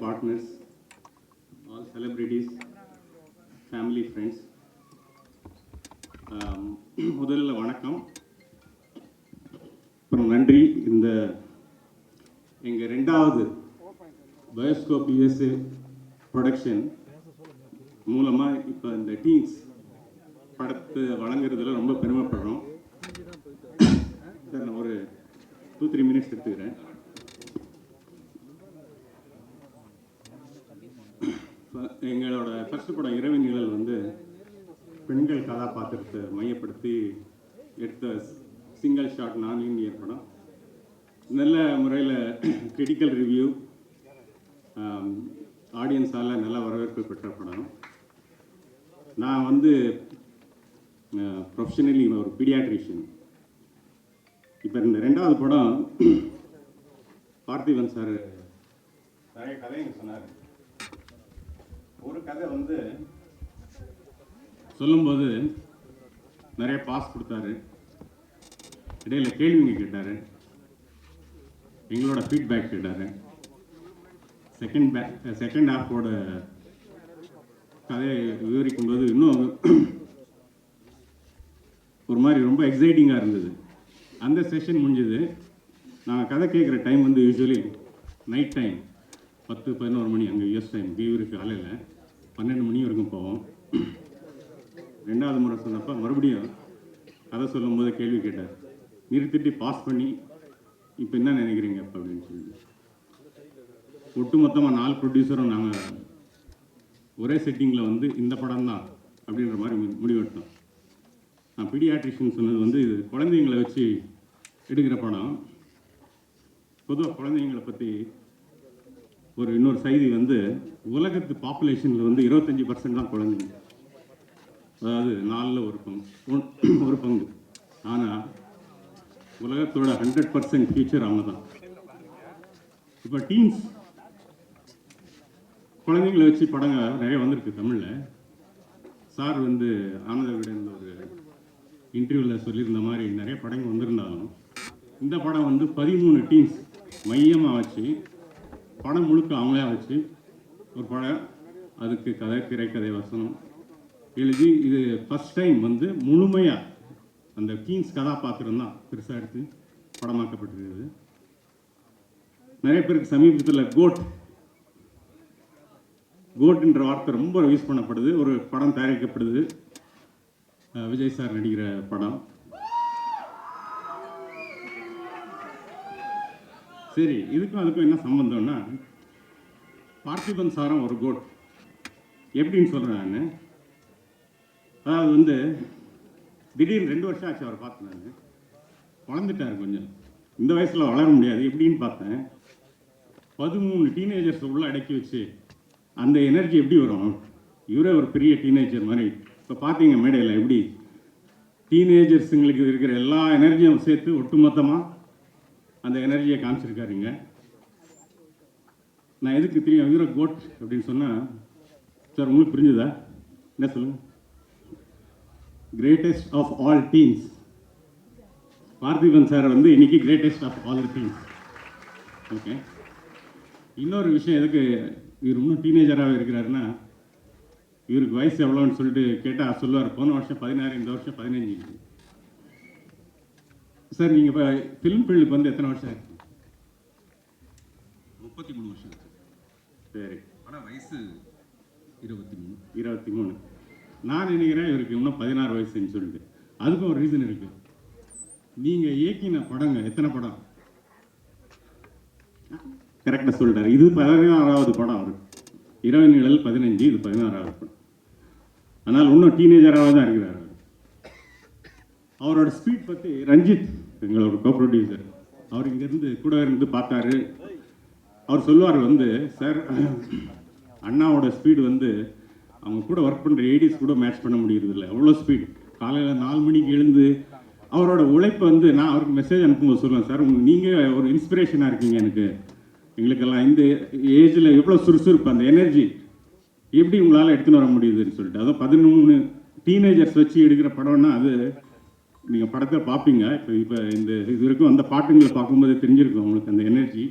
partners, all celebrities, family, friends. முதல்ல வணக்கம். அப்புறம் நன்றி. இந்த எங்கள் ரெண்டாவது பயோஸ்கோப் யூஎஸ்ஏ ப்ரொடக்ஷன் மூலமாக இப்போ இந்த டீன்ஸ் படத்தை வழங்குறதுல ரொம்ப பெருமைப்படுறோம். சார் நான் ஒரு 2-3 மினிட்ஸ் எடுத்துக்கிறேன். எங்களோட ஃபர்ஸ்ட் படம் இரவு நிழல் வந்து பெண்கள் கதாபாத்திரத்தை மையப்படுத்தி எடுத்த சிங்கிள் ஷாட் நான் இந்தியன் படம். நல்ல முறையில் கிரிட்டிக்கல் ரிவ்யூ, ஆடியன்ஸால் நல்ல வரவேற்பு பெற்ற படம். நான் வந்து ப்ரொஃபஷனலி ஒரு பீடியாட்ரிஷியன். இப்போ இந்த ரெண்டாவது படம் பார்த்திபன் சார் நிறைய கதைங்க சொன்னார். ஒரு கதை வந்து சொல்லும்போது நிறைய பாஸ் கொடுத்தாரு, இடையில கேள்விங்க கேட்டார், எங்களோட ஃபீட்பேக் கேட்டார். செகண்ட் ஹாஃபோட கதையை விவரிக்கும்போது இன்னும் ஒரு மாதிரி ரொம்ப எக்ஸைட்டிங்காக இருந்தது. அந்த செஷன் முடிஞ்சது. நாங்கள் கதை கேட்குற டைம் வந்து யூஸ்வலி நைட் டைம் 10-11 மணி, அங்கே யூஎஸ் டைம் லீவ் காலையில் 12 மணி வரைக்கும் போவோம். ரெண்டாவது முறை சொன்னப்போ மறுபடியும் கதை சொல்லும் போது கேள்வி கேட்டார், நிறுத்திட்டு பாஸ் பண்ணி இப்போ என்ன நினைக்கிறீங்க அப்போ அப்படின்னு சொல்லிட்டு. ஒட்டுமொத்தமாக 4 ப்ரொடியூசரும் நாங்கள் ஒரே செட்டிங்கில் வந்து இந்த படம் தான் அப்படின்ற மாதிரி முடிவெடுத்தோம். நான் பீடியாட்ரிஷியன் சொன்னது வந்து இது குழந்தைங்களை வச்சு எடுக்கிற படம். பொதுவாக குழந்தைங்களை பற்றி ஒரு இன்னொரு செய்தி வந்து, உலகத்து பாப்புலேஷனில் வந்து 25% தான் குழந்தைங்க, அதாவது 4ல் ஒரு பங்கு. ஆனால் உலகத்தோட 100% ஃபியூச்சர் அவங்க தான். இப்போ டீன்ஸ் குழந்தைங்களை வச்சு படங்க நிறைய வந்திருக்கு தமிழில். சார் வந்து ஆனந்த விடன் ஒரு இன்டர்வியூவில் சொல்லியிருந்த மாதிரி நிறைய படங்கள் வந்திருந்தாலும் இந்த படம் வந்து 13 டீன்ஸ் மையமாக வச்சு படம் முழுக்க அவங்களே வச்சு ஒரு படம், அதுக்கு கதை, திரைக்கதை, வசனம் எழுதி இது ஃபஸ்ட் டைம் வந்து முழுமையாக அந்த டீன்ஸ் கதாபாத்திரம் தான் பெருசாக எடுத்து படமாக்கப்பட்டிருக்குது. நிறைய பேருக்கு சமீபத்தில் கோட்ன்ற வார்த்தை ரொம்ப யூஸ் பண்ணப்படுது. ஒரு படம் தயாரிக்கப்படுது, விஜய் சார் நடிக்கிற படம். சரி, இதுக்கும் அதுக்கும் என்ன சம்பந்தம்னா, பார்த்திபன் சாரும் ஒரு கோட். எப்படின்னு சொல்கிறேன் நான், அதாவது வந்து திடீர்னு 2 வருஷம் ஆச்சு அவரை பார்த்து. நான் வளர்ந்துட்டார் கொஞ்சம், இந்த வயசில் வளர முடியாது. எப்படின்னு பார்த்தேன், 13 டீனேஜர்ஸ் உள்ள அடக்கி வச்சு அந்த எனர்ஜி எப்படி வரும்? இவரே ஒரு பெரிய டீனேஜர் மாதிரி. இப்போ பார்த்தீங்க மேடையில் எப்படி டீனேஜர்ஸுங்களுக்கு இருக்கிற எல்லா எனர்ஜியும் சேர்த்து ஒட்டுமொத்தமாக அந்த எனர்ஜியை காமிச்சிருக்காருங்க. நான் எதுக்கு தெரியும் இவரை கோட் அப்படின்னு சொன்னால், சார் உங்களுக்கு புரிஞ்சுதா? என்ன சொல்லுங்க? Greatest of all teens. Parthiban sir வந்து இன்னைக்கு greatest of all teens. Okay, இன்னொரு விஷயம், எதுக்கு இவர் இன்னும் டீனேஜராகவே இருக்கிறாருன்னா, இவருக்கு வயசு எவ்வளோன்னு சொல்லிட்டு கேட்டால் சொல்லுவார், போன வருஷம் 16, இந்த வருஷம் 15. சார் நீங்கள் இப்போ ஃபிலிம் ஃபீல்டுக்கு வந்து எத்தனை வருஷம் ஆச்சு? 33 வருஷம். சரி, ஆனால் வயசு 23. நான் நினைக்கிறேன் இவருக்கு இன்னும் 16 வயசுன்னு சொல்லிட்டு. அதுக்கும் ஒரு ரீசன் இருக்குது. நீங்கள் இயக்கின படங்க எத்தனை படம்? கரெக்டாக சொல்லிட்டாரு. இது 16வது படம். அவர் இரவு நிழல் 15, இது 16வது படம். ஆனால் இன்னும் டீனேஜராக தான் இருக்கிறார். அவரோட ஸ்பீட் பற்றி ரஞ்சித், எங்களோட கோ ப்ரொடியூசர், அவர் இங்கேருந்து கூட இருந்து பார்த்தாரு. அவர் சொல்லுவார் வந்து, சார் அண்ணாவோட ஸ்பீடு வந்து அவங்க கூட ஒர்க் பண்ணுற ஏடிஸ் கூட மேட்ச் பண்ண முடியறதில்லை, அவ்வளோ ஸ்பீட். காலையில் 4 மணிக்கு எழுந்து அவரோட உழைப்பை வந்து நான் அவருக்கு மெசேஜ் அனுப்பும்போது சொல்லுவேன், சார் நீங்கள் ஒரு இன்ஸ்பிரேஷனாக இருக்கீங்க எனக்கு, எங்களுக்கெல்லாம் இந்த ஏஜில் எவ்வளோ சுறுசுறுப்பு, அந்த எனர்ஜி எப்படி உங்களால் எடுத்துன்னு வர முடியுதுன்னு சொல்லிட்டு. அதுவும் 13 டீனேஜர்ஸ் வச்சு எடுக்கிற படம்னா அது நீங்கள் படத்தை பார்ப்பீங்க. இப்போ இந்த இது வரைக்கும் அந்த பாட்டுங்களை பார்க்கும்போது தெரிஞ்சிருக்கும் உங்களுக்கு அந்த எனர்ஜி.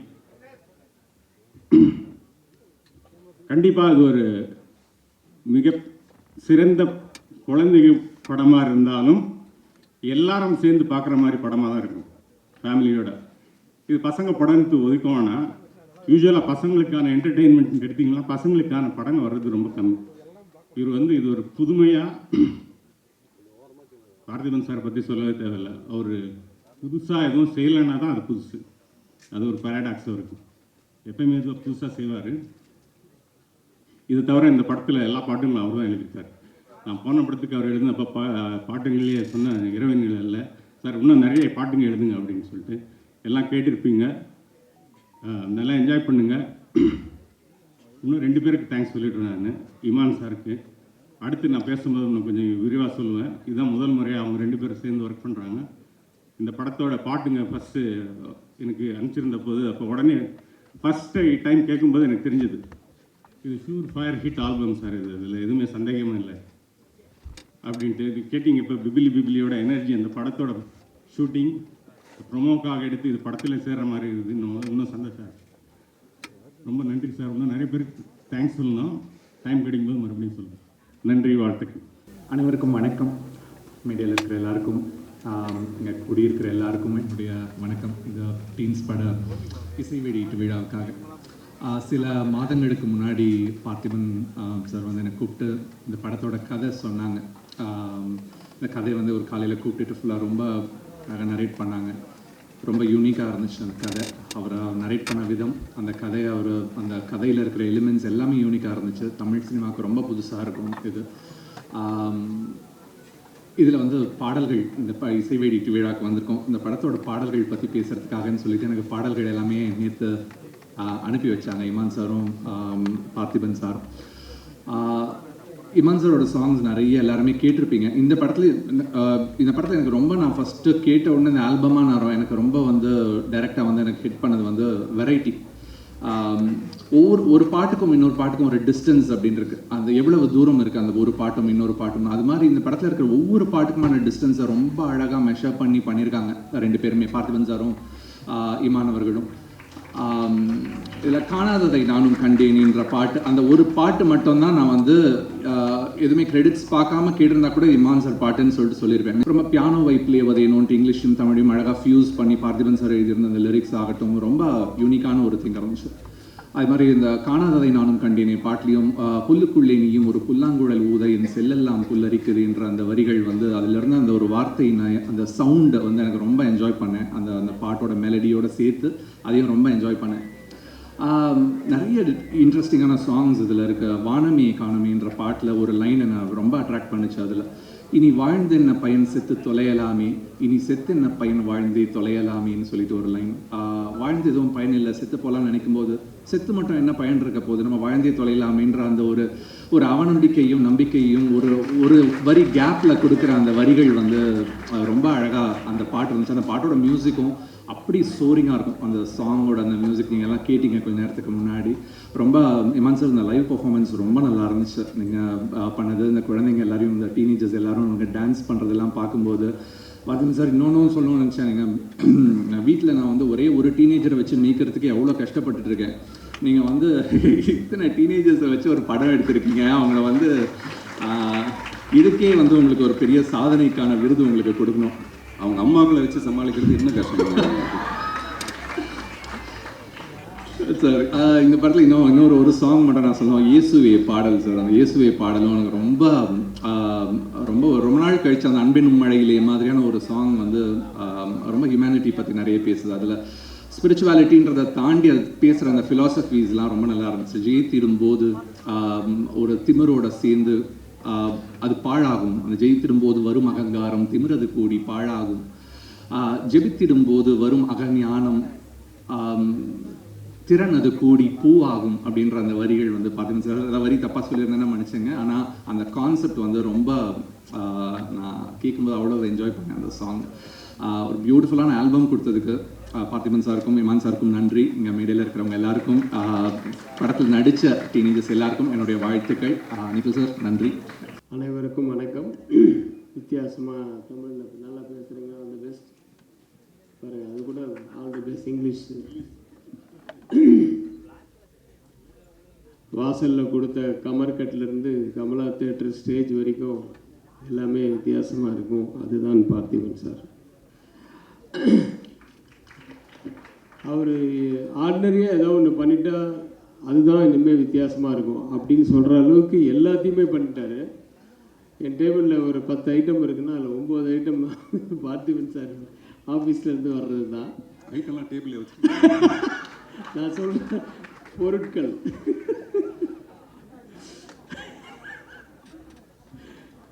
கண்டிப்பாக இது ஒரு மிக சிறந்த குழந்தைங்க படமாக இருந்தாலும் எல்லாரும் சேர்ந்து பார்க்குற மாதிரி படமாக தான் இருக்கும் ஃபேமிலியோட. இது பசங்க படம்னு ஒதுக்குவானா யூஸ்வலாக பசங்களுக்கான என்டர்டெயின்மெண்ட் எடுத்திங்கன்னா பசங்களுக்கான படங்கள் வர்றது ரொம்ப கம்மி. இவர் இது ஒரு புதுமையாக பார்த்திபன் சார் பற்றி சொல்லவே தேவையில்லை. அவர் புதுசாக எதுவும் செய்யலைன்னா தான் அது புதுசு. அது ஒரு பேரடாக்ஸ் அவருக்கு. எப்பயுமே எதுவும் புதுசாக செய்வார். இது தவிர இந்த படத்தில் எல்லா பாட்டுங்களும் அவர் தான் எழுதியிருக்கார். நான் போன படத்துக்கு அவர் எழுதினப்போ பாட்டுங்களையே சொன்ன இரவன்கள் இல்லை சார், இன்னும் நிறைய பாட்டுங்க எழுதுங்க அப்படின்னு சொல்லிட்டு எல்லாம் கேட்டிருப்பீங்க. நல்லா என்ஜாய் பண்ணுங்கள். இன்னும் 2 பேருக்கு தேங்க்ஸ் சொல்லிடுறேன் நான். இமான் சாருக்கு அடுத்து நான் பேசும்போது நான் கொஞ்சம் விரிவாக சொல்லுவேன். இதுதான் முதல் முறையாக அவங்க 2 பேரும் சேர்ந்து ஒர்க் பண்ணுறாங்க. இந்த படத்தோட பாட்டுங்க ஃபஸ்ட்டு எனக்கு அனுப்பிச்சிருந்த போது அப்போ உடனே ஃபஸ்ட்டு டைம் கேட்கும்போது எனக்கு தெரிஞ்சது இது sure fire hit album sir, இதில் எதுவுமே சந்தேகமே இல்லை அப்படின்ட்டு. இது கேட்டிங்க இப்போ பிபிலியோட எனர்ஜி அந்த படத்தோட ஷூட்டிங் ப்ரொமோக்காக எடுத்து இது படத்தில் சேர்கிற மாதிரி இருக்குது. இன்னும் சந்தோஷம். ரொம்ப நன்றி சார். இன்னும் நிறைய பேருக்கு தேங்க்ஸ் சொல்லணும். டைம் கிடைக்கும்போது மறுபடியும் சொல்லுங்கள். நன்றி, வாழ்த்துக்கள். அனைவருக்கும் வணக்கம். மீடியாவில் இருக்கிற எல்லாருக்கும், இங்கே குடியிருக்கிற எல்லாருக்கும் என்னுடைய வணக்கம். இது டீன்ஸ் பட இசை வெளியீட்டு விழாவுக்காக சில மாதங்களுக்கு முன்னாடி பார்த்திபன் சார் எனக்கு கூப்பிட்டு இந்த படத்தோட கதை சொன்னாங்க. இந்த கதையை ஒரு காலையில் கூப்பிட்டுட்டு ஃபுல்லாக ரொம்ப நரேட் பண்ணாங்க. ரொம்ப யூனிக்காக இருந்துச்சு அந்த கதை. அவர் நரேட் பண்ண விதம், அந்த கதையை அந்த கதையில் இருக்கிற எலிமெண்ட்ஸ் எல்லாமே யூனிக்காக இருந்துச்சு. தமிழ் சினிமாவுக்கு ரொம்ப புதுசாக இருக்கும் இது. இதில் பாடல்கள், இந்த இசை வெளியீட்டு விழாவுக்கு வந்திருக்கோம். இந்த படத்தோட பாடல்கள் பற்றி பேசுகிறதுக்காகன்னு சொல்லிட்டு எனக்கு பாடல்கள் எல்லாமே நேற்று அனுப்பி வச்சாங்க இமான் சாரும் பார்த்திபன் சாரும். இமான் சாரோட சாங்ஸ் நிறைய எல்லாருமே கேட்டிருப்பீங்க. இந்த படத்தில் எனக்கு ரொம்ப, நான் ஃபஸ்ட்டு கேட்ட உடனே இந்த ஆல்பமாக நான் எனக்கு ரொம்ப டைரெக்டாக எனக்கு ஹிட் பண்ணது வெரைட்டி. ஒரு பாட்டுக்கும் இன்னொரு பாட்டுக்கும் ஒரு டிஸ்டன்ஸ் அப்படின்னு இருக்குது. அந்த எவ்வளவு தூரம் இருக்குது அந்த ஒரு பாட்டும் இன்னொரு பாட்டும். அது மாதிரி இந்த படத்தில் இருக்கிற ஒவ்வொரு பாட்டுக்குமான டிஸ்டன்ஸை ரொம்ப அழகாக மெஷர் பண்ணியிருக்காங்க 2 பேருமே, பார்த்திபன் சாரும் இமான் அவர்களும். இதில் காணாததை நானும் கண்டேனின்ற பாட்டு, அந்த ஒரு பாட்டு மட்டும்தான் நான் எதுவுமே கிரெடிட்ஸ் பார்க்காம கேட்டிருந்தா கூட இமான் சார் பாட்டுன்னு சொல்லியிருப்பேன். ரொம்ப பியானோ வைப்லேயே வதையணுன்ட்டு இங்கிலீஷும் தமிழையும் அழகாக ஃபியூஸ் பண்ணி பார்த்திபன் சார் எழுதியிருந்த அந்த லிரிக்ஸ் ஆகட்டும் ரொம்ப யூனிக்கான ஒரு திங் இருந்துச்சு. அது மாதிரி இந்த காணாததை நானும் கண்டேனே பாட்டிலையும் புல்லுக்குள்ளே நீயும் ஒரு புல்லாங்குழல் ஊத என் செல்லெல்லாம் புல்லரிக்குது என்ற அந்த வரிகள் அதிலிருந்து அந்த ஒரு வார்த்தை, அந்த சவுண்டை எனக்கு ரொம்ப என்ஜாய் பண்ணேன். அந்த பாட்டோட மெலடியோடு சேர்த்து அதையும் ரொம்ப என்ஜாய் பண்ணேன். நிறைய இன்ட்ரெஸ்டிங்கான சாங்ஸ் இதில் இருக்க. வானமே காணமேன்ற பாட்டில் ஒரு லைன் என்னை ரொம்ப அட்ராக்ட் பண்ணிச்சு. அதில் இனி வாழ்ந்தென்ன பயன் செத்து தொலையலாமே, இனி செத்தென்ன பயன் வாழ்ந்தே தொலையலாமேன்னு சொல்லிட்டு ஒரு லைன். வாழ்ந்து எதுவும் பயன் இல்லை, செத்து போகலான்னு நினைக்கும் போது செத்து மட்டும் என்ன பயன் இருக்க போது, நம்ம வாழ்ந்தே தொலையலாமேன்ற அந்த ஒரு அவநம்பிக்கையும் நம்பிக்கையும் ஒரு வரி கேப்பில் கொடுக்குற அந்த வரிகள் ரொம்ப அழகாக அந்த பாட்டு இருந்துச்சு. அந்த பாட்டோட மியூசிக்கும் அப்படி சோரிங்காக இருக்கும். அந்த சாங்கோட அந்த மியூசிக் நீங்கள் எல்லாம் கேட்டிங்க கொஞ்ச நேரத்துக்கு முன்னாடி. ரொம்ப இமான் சார் இந்த லைவ் பர்ஃபார்மன்ஸ் ரொம்ப நல்லா இருந்துச்சு. நீங்கள் பண்ணது, இந்த குழந்தைங்க எல்லாரையும், இந்த டீனேஜர்ஸ் எல்லாரும் டான்ஸ் பண்ணுறதெல்லாம் பார்க்கும்போது பார்த்திபன் சார் இன்னொன்றும் சொல்லணும்னு நினச்சேன். நீங்கள் வீட்டில் நான் ஒரே ஒரு டீனேஜரை வச்சு மேய்க்கிறதுக்கு எவ்வளோ கஷ்டப்பட்டுட்டு இருக்கேன். நீங்கள் இத்தனை டீனேஜர்ஸை வச்சு ஒரு படம் எடுத்திருக்கீங்க. அவங்கள இதுக்கே உங்களுக்கு ஒரு பெரிய சாதனைக்கான விருது உங்களுக்கு கொடுக்கணும். அவங்க அம்மாக்களை வச்சு சமாளிக்கிறது இன்னும் கஷ்டம் சார். இந்த படத்தில் இன்னொரு ஒரு சாங் மட்டும் நான் சொல்லுவேன், இயேசுவே பாடல் சார். அந்த இயேசுவே பாடலும் எனக்கு ரொம்ப ரொம்ப நாள் கழிச்சு அந்த அன்பின் மழையிலே மாதிரியான ஒரு சாங் ரொம்ப ஹியூமனிட்டி பற்றி நிறைய பேசுது. அதில் ஸ்பிரிச்சுவாலிட்டின்றதை தாண்டி அது பேசுகிற அந்த ஃபிலாசபிஸ்லாம் ரொம்ப நல்லா இருந்துச்சு. ஜெயித்திடும்போது ஒரு திமிரோட சேர்ந்து அது பாழாகும், அந்த ஜெயித்திடும்போது வரும் அகங்காரம் திமிரது கூடி பாழாகும், ஜெபித்திடும்போது வரும் அகஞானம் திறன் அது கூடி பூவாகும் அப்படின்ற அந்த வரிகள் பார்த்தீங்கன்னா சார், அந்த வரி தப்பாக சொல்லியிருந்தேன்னு நினச்சேங்க. ஆனால் அந்த கான்செப்ட் ரொம்ப நான் கேட்கும்போது அவ்வளோ என்ஜாய் பண்ணேன் அந்த சாங். ஒரு பியூட்டிஃபுல்லான ஆல்பம் கொடுத்ததுக்கு பார்த்திபன் சாருக்கும் இமான் சாருக்கும் நன்றி. இங்கே மேடையில் இருக்கிறவங்க எல்லாருக்கும், படத்தில் நடித்த டீனேஜர்ஸ் எல்லாருக்கும் என்னுடைய வாழ்த்துக்கள். நிகில் சார் நன்றி. அனைவருக்கும் வணக்கம். வித்தியாசமாக தமிழில் நல்லா பேசுகிறீங்க, ஆல் தி பெஸ்ட். பாருங்கள், அது கூட ஆல் தி பெஸ்ட் இங்கிலீஷ். வாசலில் கொடுத்த கமர்கட்லேருந்து கமலா தேட்டர் ஸ்டேஜ் வரைக்கும் எல்லாமே வித்தியாசமாக இருக்கும். அதுதான் பார்த்திபன் சார். அவர் ஆர்டினரியாக ஏதோ ஒன்று பண்ணிட்டா அதுதான் இனிமேல் வித்தியாசமாக இருக்கும் அப்படின்னு சொல்கிற அளவுக்கு எல்லாத்தையுமே பண்ணிட்டாரு. என் டேபிளில் ஒரு 10 ஐட்டம் இருக்குன்னா அதில் 9 ஐட்டம் பார்த்திபன் சார் ஆஃபீஸ்லேருந்து வர்றது தான். ஐட்டெல்லாம் டேபிளே வச்சு நான் சொல்கிறேன் பொருட்கள்.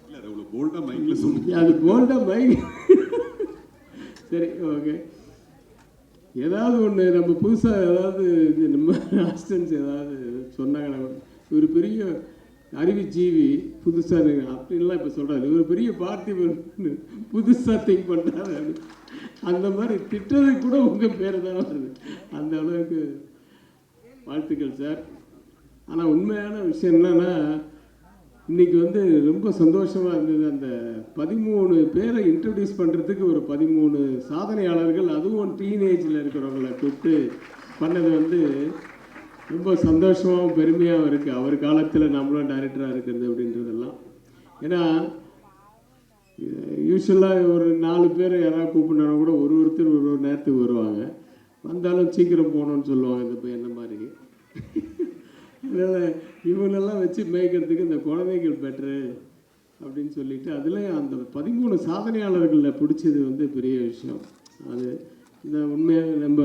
இல்லை அது அவ்வளோ போல்டாக மைக்கில் சொன்னீங்க. அது போல்டாக மைக். சரி, ஓகே. ஏதாவது ஒன்று நம்ம புதுசாக ஏதாவது நம்ம அசிஸ்டன்ஸ் ஏதாவது சொன்னாங்கன்னா, இவர் பெரிய அறிவுஜீவி புதுசாக அப்படின்லாம் இப்போ சொல்கிறாரு, இவர் பெரிய பார்த்திபன் புதுசாக திங்க் பண்ணுறாரு. அந்த மாதிரி திட்டத்துக்கு கூட உங்கள் பேர் தான் வருது. அந்த அளவுக்கு வாழ்த்துக்கள் சார். ஆனால் உண்மையான விஷயம் என்னன்னா, இன்றைக்கி வந்து ரொம்ப சந்தோஷமாக இருந்தது. அந்த 13 பேரை இன்ட்ரடியூஸ் பண்ணுறதுக்கு ஒரு 13 சாதனையாளர்கள், அதுவும் டீனேஜில் இருக்கிறவங்கள கூப்பிட்டு பண்ணது வந்து ரொம்ப சந்தோஷமாகவும் பெருமையாகவும் இருக்குது. அவர் காலத்தில் நம்மளும் டைரக்டராக இருக்கிறது அப்படின்றதெல்லாம். ஏன்னா யூஸ்வலாக ஒரு 4 பேர் யாராவது கூப்பிட்னா கூட ஒருத்தர் ஒரு நேரத்துக்கு வருவாங்க, வந்தாலும் சீக்கிரம் போகணுன்னு சொல்லுவாங்க இந்த பையன் மாதிரி. அதனால் இவங்களெல்லாம் வச்சு மேய்க்கிறதுக்கு இந்த குழந்தைகள் பெட்ரு அப்படின்னு சொல்லிட்டு அதில் அந்த 13 சாதனையாளர்களில் பிடிச்சது வந்து பெரிய விஷயம். அது இந்த உண்மையாக நம்ம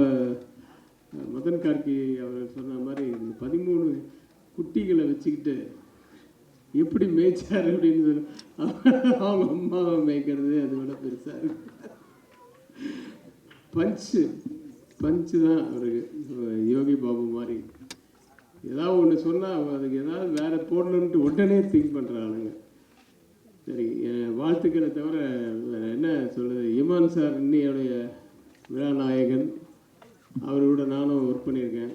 மதன் கார்கி அவர் சொன்ன மாதிரி இந்த 13 குட்டிகளை வச்சுக்கிட்டு எப்படி மேய்ச்சார் அப்படின்னு சொல்லி அவங்க அம்மாவை மேய்க்கிறது அதை விட பெருசாக இருக்கு. பஞ்சு தான் அவருக்கு யோகி பாபு மாதிரி. ஏதாவது ஒன்று சொன்னால் அதுக்கு ஏதாவது வேறு போடணுன்ட்டு உடனே திங்க் பண்ணுற ஆளுங்க. சரி, வாழ்த்துக்களை தவிர வேறு என்ன சொல்கிறது. இமான் சார் இன்னையோடைய விழா நாயகன், அவரோட நானும் ஒர்க் பண்ணியிருக்கேன்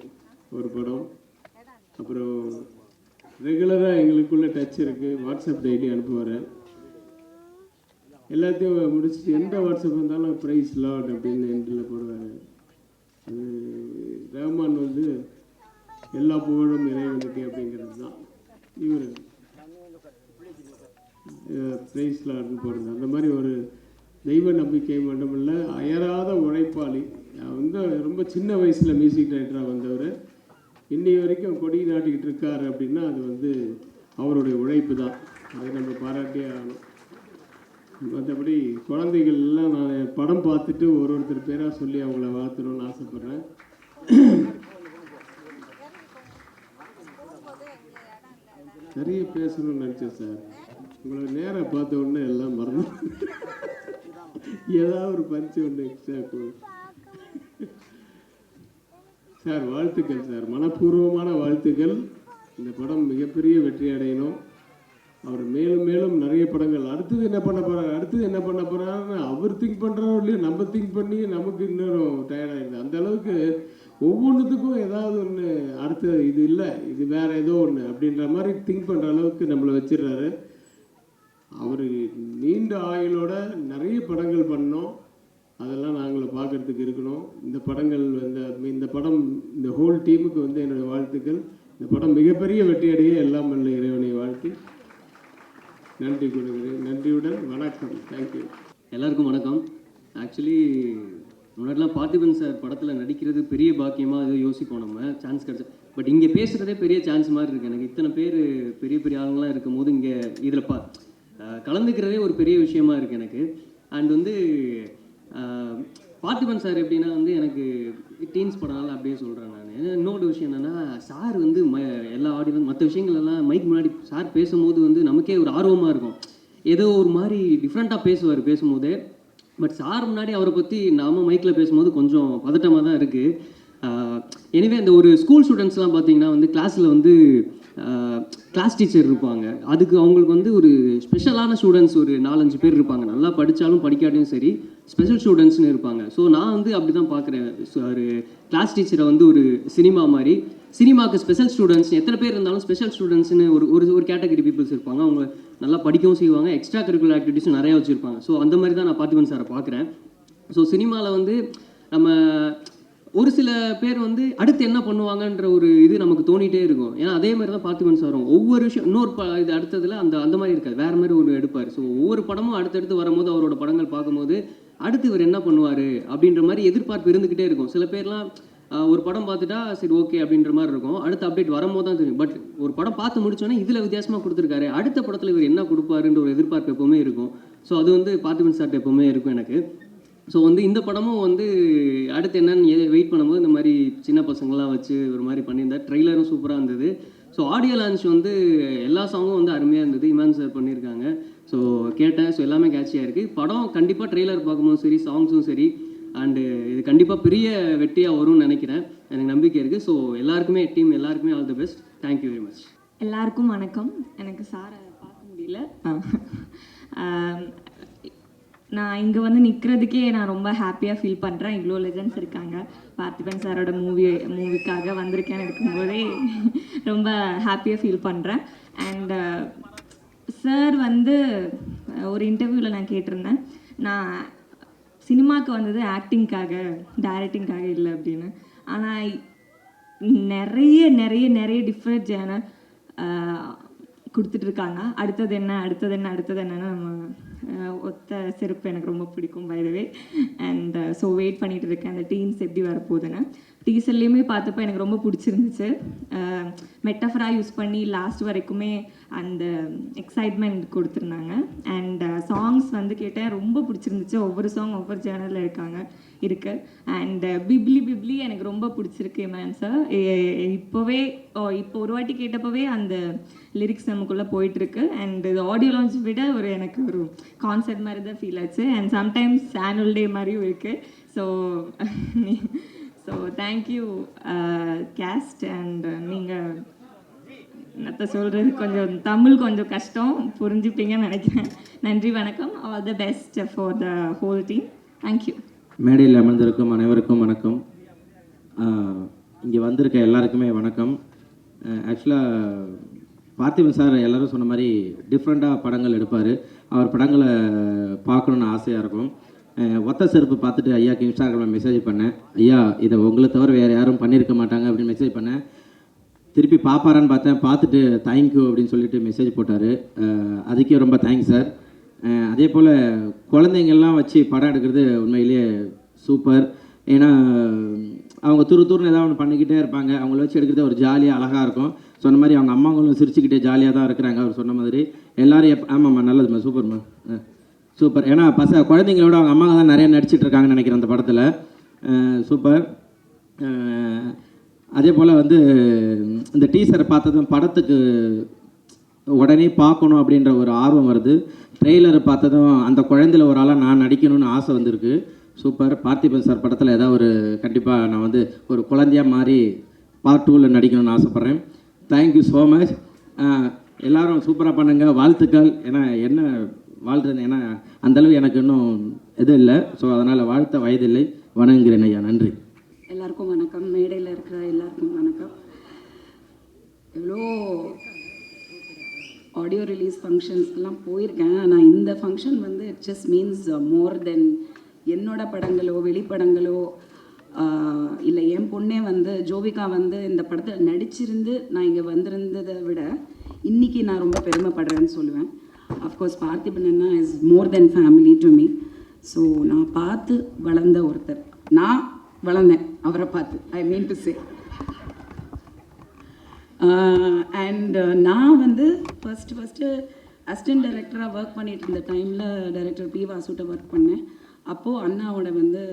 ஒரு படம். அப்புறம் ரெகுலராக எங்களுக்குள்ளே டச் இருக்குது. வாட்ஸ்அப் டெய்லி அனுப்புவார். எல்லாத்தையும் முடிச்சுட்டு எந்த வாட்ஸ்அப் இருந்தாலும் ப்ரைஸ் லார்ட் அப்படின்னு எண்டில் போடுவார். அது ரஹ்மான் வந்து எல்லா புகழும் இறைவனுக்கு அப்படிங்கிறது தான். இவர் ப்ரைஸ் லார்ட்னு போடுறது. அந்த மாதிரி ஒரு தெய்வ நம்பிக்கை மட்டுமில்லை, அயராத உழைப்பாளி. வந்து ரொம்ப சின்ன வயசில் மியூசிக் டைரக்டராக வந்தவர் இன்னி வரைக்கும் கொடி நாட்டிக்கிட்டு இருக்கார் அப்படின்னா அது வந்து அவருடைய உழைப்பு தான். அதை நம்ம பாராட்டியே ஆகணும். மற்றபடி குழந்தைகள் எல்லாம் நான் படம் பார்த்துட்டு ஒருத்தர் பேராக சொல்லி அவங்கள வாழ்த்தணும்னு ஆசைப்பட்றேன். நிறைய பேசணும்னு நினச்சேன் சார். உங்களை நேராக பார்த்த உடனே எல்லாம் மறந்து ஏதாவது ஒரு பரிச்சு ஒன்று எக்ஸ்ட்ரா போகும் சார். வாழ்த்துக்கள் சார், மனப்பூர்வமான வாழ்த்துக்கள். இந்த படம் மிகப்பெரிய வெற்றி அடையணும். அவர் மேலும் மேலும் நிறைய படங்கள் அடுத்தது என்ன பண்ண போகிறாருன்னு அவர் திங்க் பண்ணுறாரோ இல்லையோ, நம்ம திங்க் பண்ணி நமக்கு இன்னும் டயர்டாகிடுது. அந்த அளவுக்கு ஒவ்வொன்றுத்துக்கும் ஏதாவது ஒன்று அடுத்த இது இல்லை, இது வேறு ஏதோ ஒன்று அப்படின்ற மாதிரி திங்க் பண்ணுற அளவுக்கு நம்மளை வச்சிடுறாரு. அவர் நீண்ட ஆயுளோட நிறைய படங்கள் பண்ணோம். அதெல்லாம் நாங்கள் பார்க்குறதுக்கு இருக்கணும். இந்த படங்கள் இந்த படம் இந்த ஹோல் டீமுக்கு வந்து என்னுடைய வாழ்த்துக்கள். இந்த படம் மிகப்பெரிய வெற்றியடைய எல்லாம் வல்ல இறைவனை வாழ்த்தி நன்றி கொடுக்குறேன். நன்றியுடன் வணக்கம். தேங்க்யூ. எல்லாருக்கும் வணக்கம். ஆக்சுவலி முன்னாடிலாம் பார்த்திபன் சார் படத்தில் நடிக்கிறது பெரிய பாக்கியமாக ஏதோ யோசிப்போம் நம்ம, சான்ஸ் கிடச்சா. பட் இங்கே பேசுகிறதே பெரிய சான்ஸ் மாதிரி இருக்குது எனக்கு. இத்தனை பேர் பெரிய பெரிய ஆளுங்களாம் இருக்கும் போது இங்கே இதில் கலந்துக்கிறதே ஒரு பெரிய விஷயமா இருக்குது எனக்கு. அண்ட் வந்து பார்த்திபன் சார் எப்படின்னா வந்து எனக்கு டீன்ஸ் படம்னால அப்படியே சொல்கிறேன் நான். இன்னொரு விஷயம் என்னென்னா, சார் வந்து எல்லா ஆடியன்ஸ் மற்ற விஷயங்களெல்லாம் மைக் முன்னாடி சார் பேசும்போது வந்து நமக்கே ஒரு ஆர்வமாக இருக்கும். ஏதோ ஒரு மாதிரி டிஃப்ரெண்ட்டாக பேசுவார் பேசும்போதே. பட் சார் முன்னாடி அவரை பற்றி நாம் மைக்கில் பேசும்போது கொஞ்சம் பதட்டமாக தான் இருக்குது. எனிவே இந்த ஒரு ஸ்கூல் ஸ்டூடெண்ட்ஸ்லாம் பார்த்தீங்கன்னா வந்து கிளாஸில் வந்து கிளாஸ் டீச்சர் இருப்பாங்க. அதுக்கு அவங்களுக்கு வந்து ஒரு ஸ்பெஷலான ஸ்டூடெண்ட்ஸ் ஒரு 4-5 பேர் இருப்பாங்க. நல்லா படித்தாலும் படிக்காட்டியும் சரி, ஸ்பெஷல் ஸ்டூடெண்ட்ஸ்னு இருப்பாங்க. ஸோ நான் வந்து அப்படி தான் பார்க்குறேன். ஒரு கிளாஸ் டீச்சரை வந்து ஒரு சினிமா மாதிரி, சினிமாவுக்கு ஸ்பெஷல் ஸ்டூடெண்ட்ஸ் எத்தனை பேர் இருந்தாலும் ஸ்பெஷல் ஸ்டூடெண்ட்ஸ்னு ஒரு கேட்டகரி பீப்புள்ஸ் இருப்பாங்க. அவங்க நல்லா படிக்கவும் செய்வாங்க, எக்ஸ்ட்ரா கரிக்குலர் ஆக்டிவிட்டீஸும் நிறையா வச்சுருப்பாங்க. ஸோ அந்த மாதிரி தான் நான் பார்த்திபன் சாரை பார்க்குறேன். ஸோ சினிமாவில் வந்து நம்ம ஒரு சில பேர் வந்து அடுத்து என்ன பண்ணுவாங்கன்ற ஒரு இது நமக்கு தோணிட்டே இருக்கும். ஏன்னா அதே மாதிரி தான் பார்த்திபன் சாரும் ஒவ்வொரு விஷயம் இன்னொரு இது அடுத்ததுல அந்த மாதிரி இருக்காது, வேற மாதிரி ஒரு எடுப்பார். ஸோ ஒவ்வொரு படமும் அடுத்தடுத்து வரும்போது அவரோட படங்கள் பார்க்கும்போது அடுத்து இவர் என்ன பண்ணுவார் அப்படின்ற மாதிரி எதிர்பார்ப்பு இருந்துக்கிட்டே இருக்கும். சில பேர்லாம் ஒரு படம் பார்த்துட்டா சரி ஓகே அப்படின்ற மாதிரி இருக்கும், அடுத்த அப்டேட் வரும்போது தான் தெரியும். பட் ஒரு படம் பார்த்து முடிச்சோன்னே இதில் வித்தியாசமாக கொடுத்துருக்காரு, அடுத்த படத்தில் இவர் என்ன கொடுப்பாருன்ற ஒரு எதிர்பார்ப்பு எப்போவுமே இருக்கும். ஸோ அது வந்து பார்த்திபன் சார்ட்ட எப்போவுமே இருக்கும் எனக்கு. ஸோ வந்து இந்த படமும் வந்து அடுத்து என்னன்னு வெயிட் பண்ணும்போது இந்த மாதிரி சின்ன பசங்களாம் வச்சு ஒரு மாதிரி பண்ணியிருந்தார். ட்ரெய்லரும் சூப்பராக இருந்தது. ஸோ ஆடியோ லான்ச் வந்து எல்லா சாங்கும் வந்து அருமையாக இருந்தது, இமான் சார் பண்ணியிருக்காங்க. ஸோ கேட்டேன், ஸோ எல்லாமே கேட்சியாக இருக்குது. படம் கண்டிப்பாக ட்ரெய்லர் பார்க்கும்போது சரி, சாங்ஸும் சரி, அண்டு இது கண்டிப்பாக பெரிய வெற்றியாக வரும்னு நினைக்கிறேன், எனக்கு நம்பிக்கை இருக்குது. ஸோ எல்லாருக்குமே டீம் எல்லாருக்குமே all the best. Thank you very much. எல்லாருக்கும் வணக்கம். எனக்கு சாரை பார்க்க முடியல. நான் இங்கே வந்து நிற்கிறதுக்கே நான் ரொம்ப ஹாப்பியாக ஃபீல் பண்ணுறேன். இவ்வளோ லெஜண்ட்ஸ் இருக்காங்க. பார்த்திபன் சாரோட மூவிக்காக வந்திருக்கேன்னு இருக்கும்போதே ரொம்ப ஹாப்பியாக ஃபீல் பண்ணுறேன். அண்ட் சார் வந்து ஒரு இன்டர்வியூவில் நான் கேட்டிருந்தேன், நான் சினிமாவுக்கு வந்தது ஆக்டிங்காக டைரக்டிங்காக இல்லை அப்படின்னு. ஆனால் நிறைய நிறைய நிறைய டிஃப்ரெண்ட் ஜேனர் கொடுத்துட்ருக்காங்க. அடுத்தது என்ன அடுத்தது என்ன அடுத்தது என்னன்னு நம்ம ஒத்த செருப்பு எனக்கு ரொம்ப பிடிக்கும் by the way. And so wait பண்ணிகிட்டு இருக்கேன் அந்த டீம்ஸ் எப்படி வரப்போகுதுன்னு. டீசர்லேயுமே பார்த்தப்போ எனக்கு ரொம்ப பிடிச்சிருந்துச்சு. மெட்டஃபராக யூஸ் பண்ணி லாஸ்ட் வரைக்குமே அந்த எக்ஸைட்மெண்ட் கொடுத்துருந்தாங்க. அண்ட் சாங்ஸ் வந்து கேட்டேன், ரொம்ப பிடிச்சிருந்துச்சு. ஒவ்வொரு சாங் ஒவ்வொரு சேனலில் இருக்குது. அண்ட் பிப்ளி எனக்கு ரொம்ப பிடிச்சிருக்கு மேம் சார். இப்போ ஒரு வாட்டி கேட்டப்போவே அந்த லிரிக்ஸ் நமக்குள்ளே போயிட்டுருக்கு. அண்ட் இது ஆடியோ லான்ச் விட எனக்கு ஒரு கான்சர்ட் மாதிரி தான் ஃபீல் ஆச்சு. அண்ட் சம்டைம்ஸ் ஆனுவல் டே மாதிரியும் இருக்குது. So thank you caste. அண்ட் நீங்கள் மற்ற சொல்கிறது கொஞ்சம் தமிழ் கொஞ்சம் கஷ்டம், புரிஞ்சுப்பீங்கன்னு நினைக்கிறேன். நன்றி, வணக்கம். All the best for the whole team. Thank you. மேடையில் அமர்ந்திருக்கும் அனைவருக்கும் வணக்கம். இங்கே வந்திருக்க எல்லாருக்குமே வணக்கம். ஆக்சுவலாக பார்த்திபன் சார் எல்லோரும் சொன்ன மாதிரி டிஃப்ரெண்ட்டாக படங்கள் எடுப்பார். அவர் படங்களை பார்க்கணுன்னு ஆசையாக இருக்கும். ஒத்த செருப்பு பார்த்துட்டு ஐயாவுக்கு இன்ஸ்டாகிராமில் மெசேஜ் பண்ணேன், ஐயா இதை உங்களை தவிர வேறு யாரும் பண்ணியிருக்க மாட்டாங்க அப்படின்னு மெசேஜ் பண்ணேன். திருப்பி பார்ப்பாரான்னு பார்த்தேன், பார்த்துட்டு தேங்க்யூ அப்படின்னு சொல்லிட்டு மெசேஜ் போட்டார். அதுக்கே ரொம்ப தேங்க்ஸ் சார். அதே போல் குழந்தைங்கள்லாம் வச்சு படம் எடுக்கிறது உண்மையிலேயே சூப்பர். ஏன்னா அவங்க துருன்னு ஏதாவது ஒன்று பண்ணிக்கிட்டே இருப்பாங்க, அவங்கள வச்சு எடுக்கிறது ஒரு ஜாலியாக அழகாக இருக்கும். சொன்ன மாதிரி அவங்க அம்மாங்களும் சிரிச்சுக்கிட்டே ஜாலியாக தான் இருக்கிறாங்க. அவர் சொன்ன மாதிரி எல்லோரும் ஆமாம்மா நல்லதும்மா சூப்பர்மா சூப்பர். ஏன்னா குழந்தைங்களோட அவங்க அம்மாங்க தான் நிறைய நடிச்சிட்டு இருக்காங்கன்னு நினைக்கிறேன் அந்த படத்தில். சூப்பர். அதே போல் வந்து இந்த டீசரை பார்த்ததும் படத்துக்கு உடனே பார்க்கணும் அப்படின்ற ஒரு ஆர்வம் வருது. ட்ரெய்லரை பார்த்ததும் அந்த குழந்தையில் ஒரு ஆளாக நான் நடிக்கணும்னு ஆசை வந்திருக்கு. சூப்பர். பார்த்திபன் சார் படத்தில் ஏதாவது ஒரு கண்டிப்பாக நான் வந்து ஒரு குழந்தையாக மாறி பார்ட் 2ல் நடிக்கணும்னு ஆசைப்பட்றேன். Thank you so much. எல்லோரும் சூப்பராக பண்ணுங்கள், வாழ்த்துக்கள். ஏன்னா என்ன வாழ்கிறது, ஏன்னா அந்தளவு எனக்கு இன்னும் எதுவும் இல்லை. ஸோ அதனால் வாழ்த்த வயதில்லை, வணங்குகிறேன் ஐயா. நன்றி. எல்லாருக்கும் வணக்கம். மேடையில் இருக்கிற எல்லாருக்கும் வணக்கம். எவ்வளோ ஆடியோ ரிலீஸ் ஃபங்க்ஷன்ஸ்க்கெலாம் போயிருக்கேன். ஆனால் இந்த ஃபங்க்ஷன் வந்து இட் ஜஸ்ட் மீன்ஸ் மோர் தென் என்னோட படங்களோ வெளிப்படங்களோ இல்லை என் பொண்ணே வந்து ஜோவிகா வந்து இந்த படத்தில் நடிச்சிருந்து நான் இங்கே வந்திருந்ததை விட இன்றைக்கி நான் ரொம்ப பெருமைப்படுறேன்னு சொல்லுவேன். Of course Parthiban Anna is more then family to me. So நான் பார்த்து வளர்ந்த ஒருத்தர், நான் வளர்ந்தேன் அவரை பார்த்து, ஐ மீன் டு சே. அண்ட் நான் வந்து ஃபஸ்ட்டு அசிஸ்டன்ட் டைரக்டராக ஒர்க் பண்ணிகிட்டு இருந்த டைமில் டைரக்டர் பி வாசுட்ட ஒர்க் பண்ணேன். அப்போது அண்ணாவோட வந்து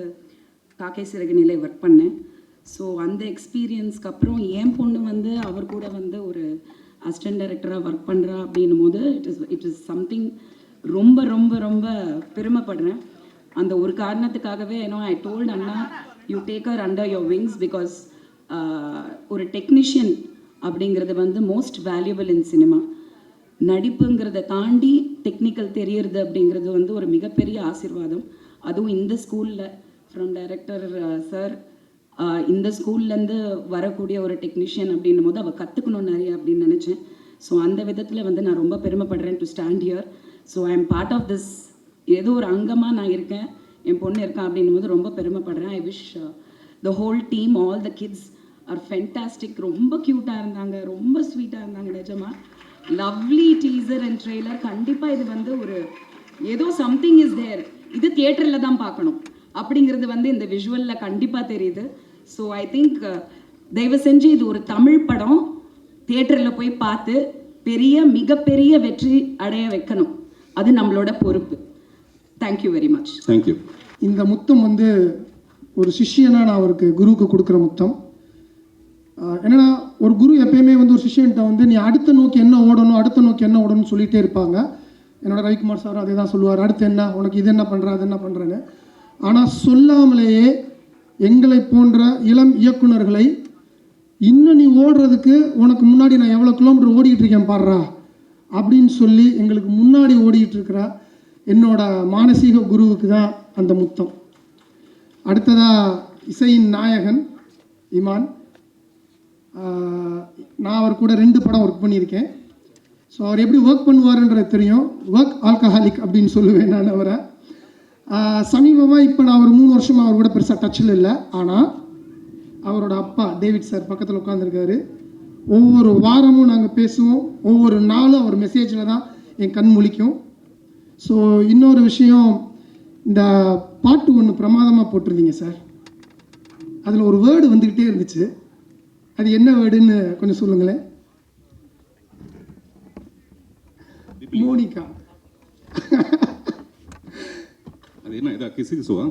காக்கை சிறகு நிலை ஒர்க் பண்ணேன். ஸோ அந்த எக்ஸ்பீரியன்ஸ்க்கு அப்புறம் என் பொண்ணு வந்து அவர் கூட வந்து ஒரு அசிஸ்டன்ட் டைரக்டராக ஒர்க் பண்ணுறா அப்படின்னும் போது இட் இஸ் சம்திங் ரொம்ப ரொம்ப ரொம்ப பெருமைப்படுறேன். அந்த ஒரு காரணத்துக்காகவே ஐ டோல்ட் அண்ணா you take her under your wings because ஒரு டெக்னீஷியன் அப்படிங்கிறது வந்து மோஸ்ட் வேல்யூபிள் இன் சினிமா. நடிப்புங்கிறத தாண்டி டெக்னிக்கல் தெரியறது அப்படிங்கிறது வந்து ஒரு மிகப்பெரிய ஆசீர்வாதம். அதுவும் இந்த ஸ்கூலில் ஃப்ரம் டைரக்டர் சார் இந்த ஸ்கூல்லேருந்து வரக்கூடிய ஒரு டெக்னீஷியன் அப்படின்னும் போது அவள் கற்றுக்கணும் நிறைய அப்படின்னு நினச்சேன். ஸோ அந்த விதத்தில் வந்து நான் ரொம்ப பெருமைப்படுறேன் to stand here. So I am part of this, ஏதோ ஒரு அங்கமாக நான் இருக்கேன், என் பொண்ணு இருக்கேன் அப்படின்னும் போது ரொம்ப பெருமைப்படுறேன். I wish the whole team, all the kids are fantastic. ரொம்ப க்யூட்டாக இருந்தாங்க, ரொம்ப ஸ்வீட்டாக இருந்தாங்க. நிஜமாக லவ்லி டீசர் அண்ட் ட்ரெய்லர். கண்டிப்பாக இது வந்து ஒரு ஏதோ சம்திங் இஸ் தேர், இது தியேட்டரில் தான் பார்க்கணும் அப்படிங்கிறது வந்து இந்த விஷுவலில் கண்டிப்பாக தெரியுது. ஸோ ஐ திங்க் தயவு செஞ்சு இது ஒரு தமிழ் படம், தியேட்டரில் போய் பார்த்து மிகப்பெரிய வெற்றி அடைய வைக்கணும். அது நம்மளோட பொறுப்பு. Thank you very much. தேங்க்யூ. இந்த முத்தம் வந்து ஒரு சிஷ்யனா நான் அவருக்கு குருவுக்கு கொடுக்குற முத்தம். என்னன்னா ஒரு குரு எப்பயுமே வந்து ஒரு சிஷ்யன்ட்ட வந்து நீ அடுத்த நோக்கி என்ன ஓடணும், அடுத்த நோக்கி என்ன ஓடணும்னு சொல்லிகிட்டே இருப்பாங்க. என்னோட ரவிக்குமார் சார் அதே தான் சொல்லுவார், அடுத்து என்ன, உனக்கு இது என்ன பண்ணுற, அது என்ன பண்ணுறேன்னு. ஆனால் சொல்லாமலேயே எங்களை போன்ற இளம் இயக்குனர்களை இன்னும் நீ ஓடுறதுக்கு உனக்கு முன்னாடி நான் எவ்வளோ கிலோமீட்டர் ஓடிக்கிட்டு இருக்கேன் பாடுறா அப்படின்னு சொல்லி எங்களுக்கு முன்னாடி ஓடிக்கிட்டு இருக்கிற என்னோட மானசீக குருவுக்கு தான் அந்த முத்தம். அடுத்ததாக இசையின் நாயகன் இமான். நான் அவர் கூட 2 படம் ஒர்க் பண்ணியிருக்கேன். ஸோ அவர் எப்படி ஒர்க் பண்ணுவாருன்றது தெரியும். ஒர்க் ஆல்கஹாலிக் அப்படின்னு சொல்லுவேன் நான் அவரை. சமீபமாக இப்போ நான் ஒரு 3 வருஷமாக அவர் கூட பெருசாக டச்சில் இல்லை. ஆனால் அவரோட அப்பா டேவிட் சார் பக்கத்தில் உட்காந்துருக்காரு. ஒவ்வொரு வாரமும் நாங்கள் பேசுவோம், ஒவ்வொரு நாளும் அவர் மெசேஜில் தான் என் கண் முழிக்கும். ஸோ இன்னொரு விஷயம், இந்த பாட்டு ஒன்று பிரமாதமாக போட்டிருந்தீங்க சார், அதில் ஒரு வேர்டு வந்துக்கிட்டே இருந்துச்சு. அது என்ன வேர்டுன்னு கொஞ்சம் சொல்லுங்களேன். மோனிகா. அது என்ன இதா கிசுகிசுவா?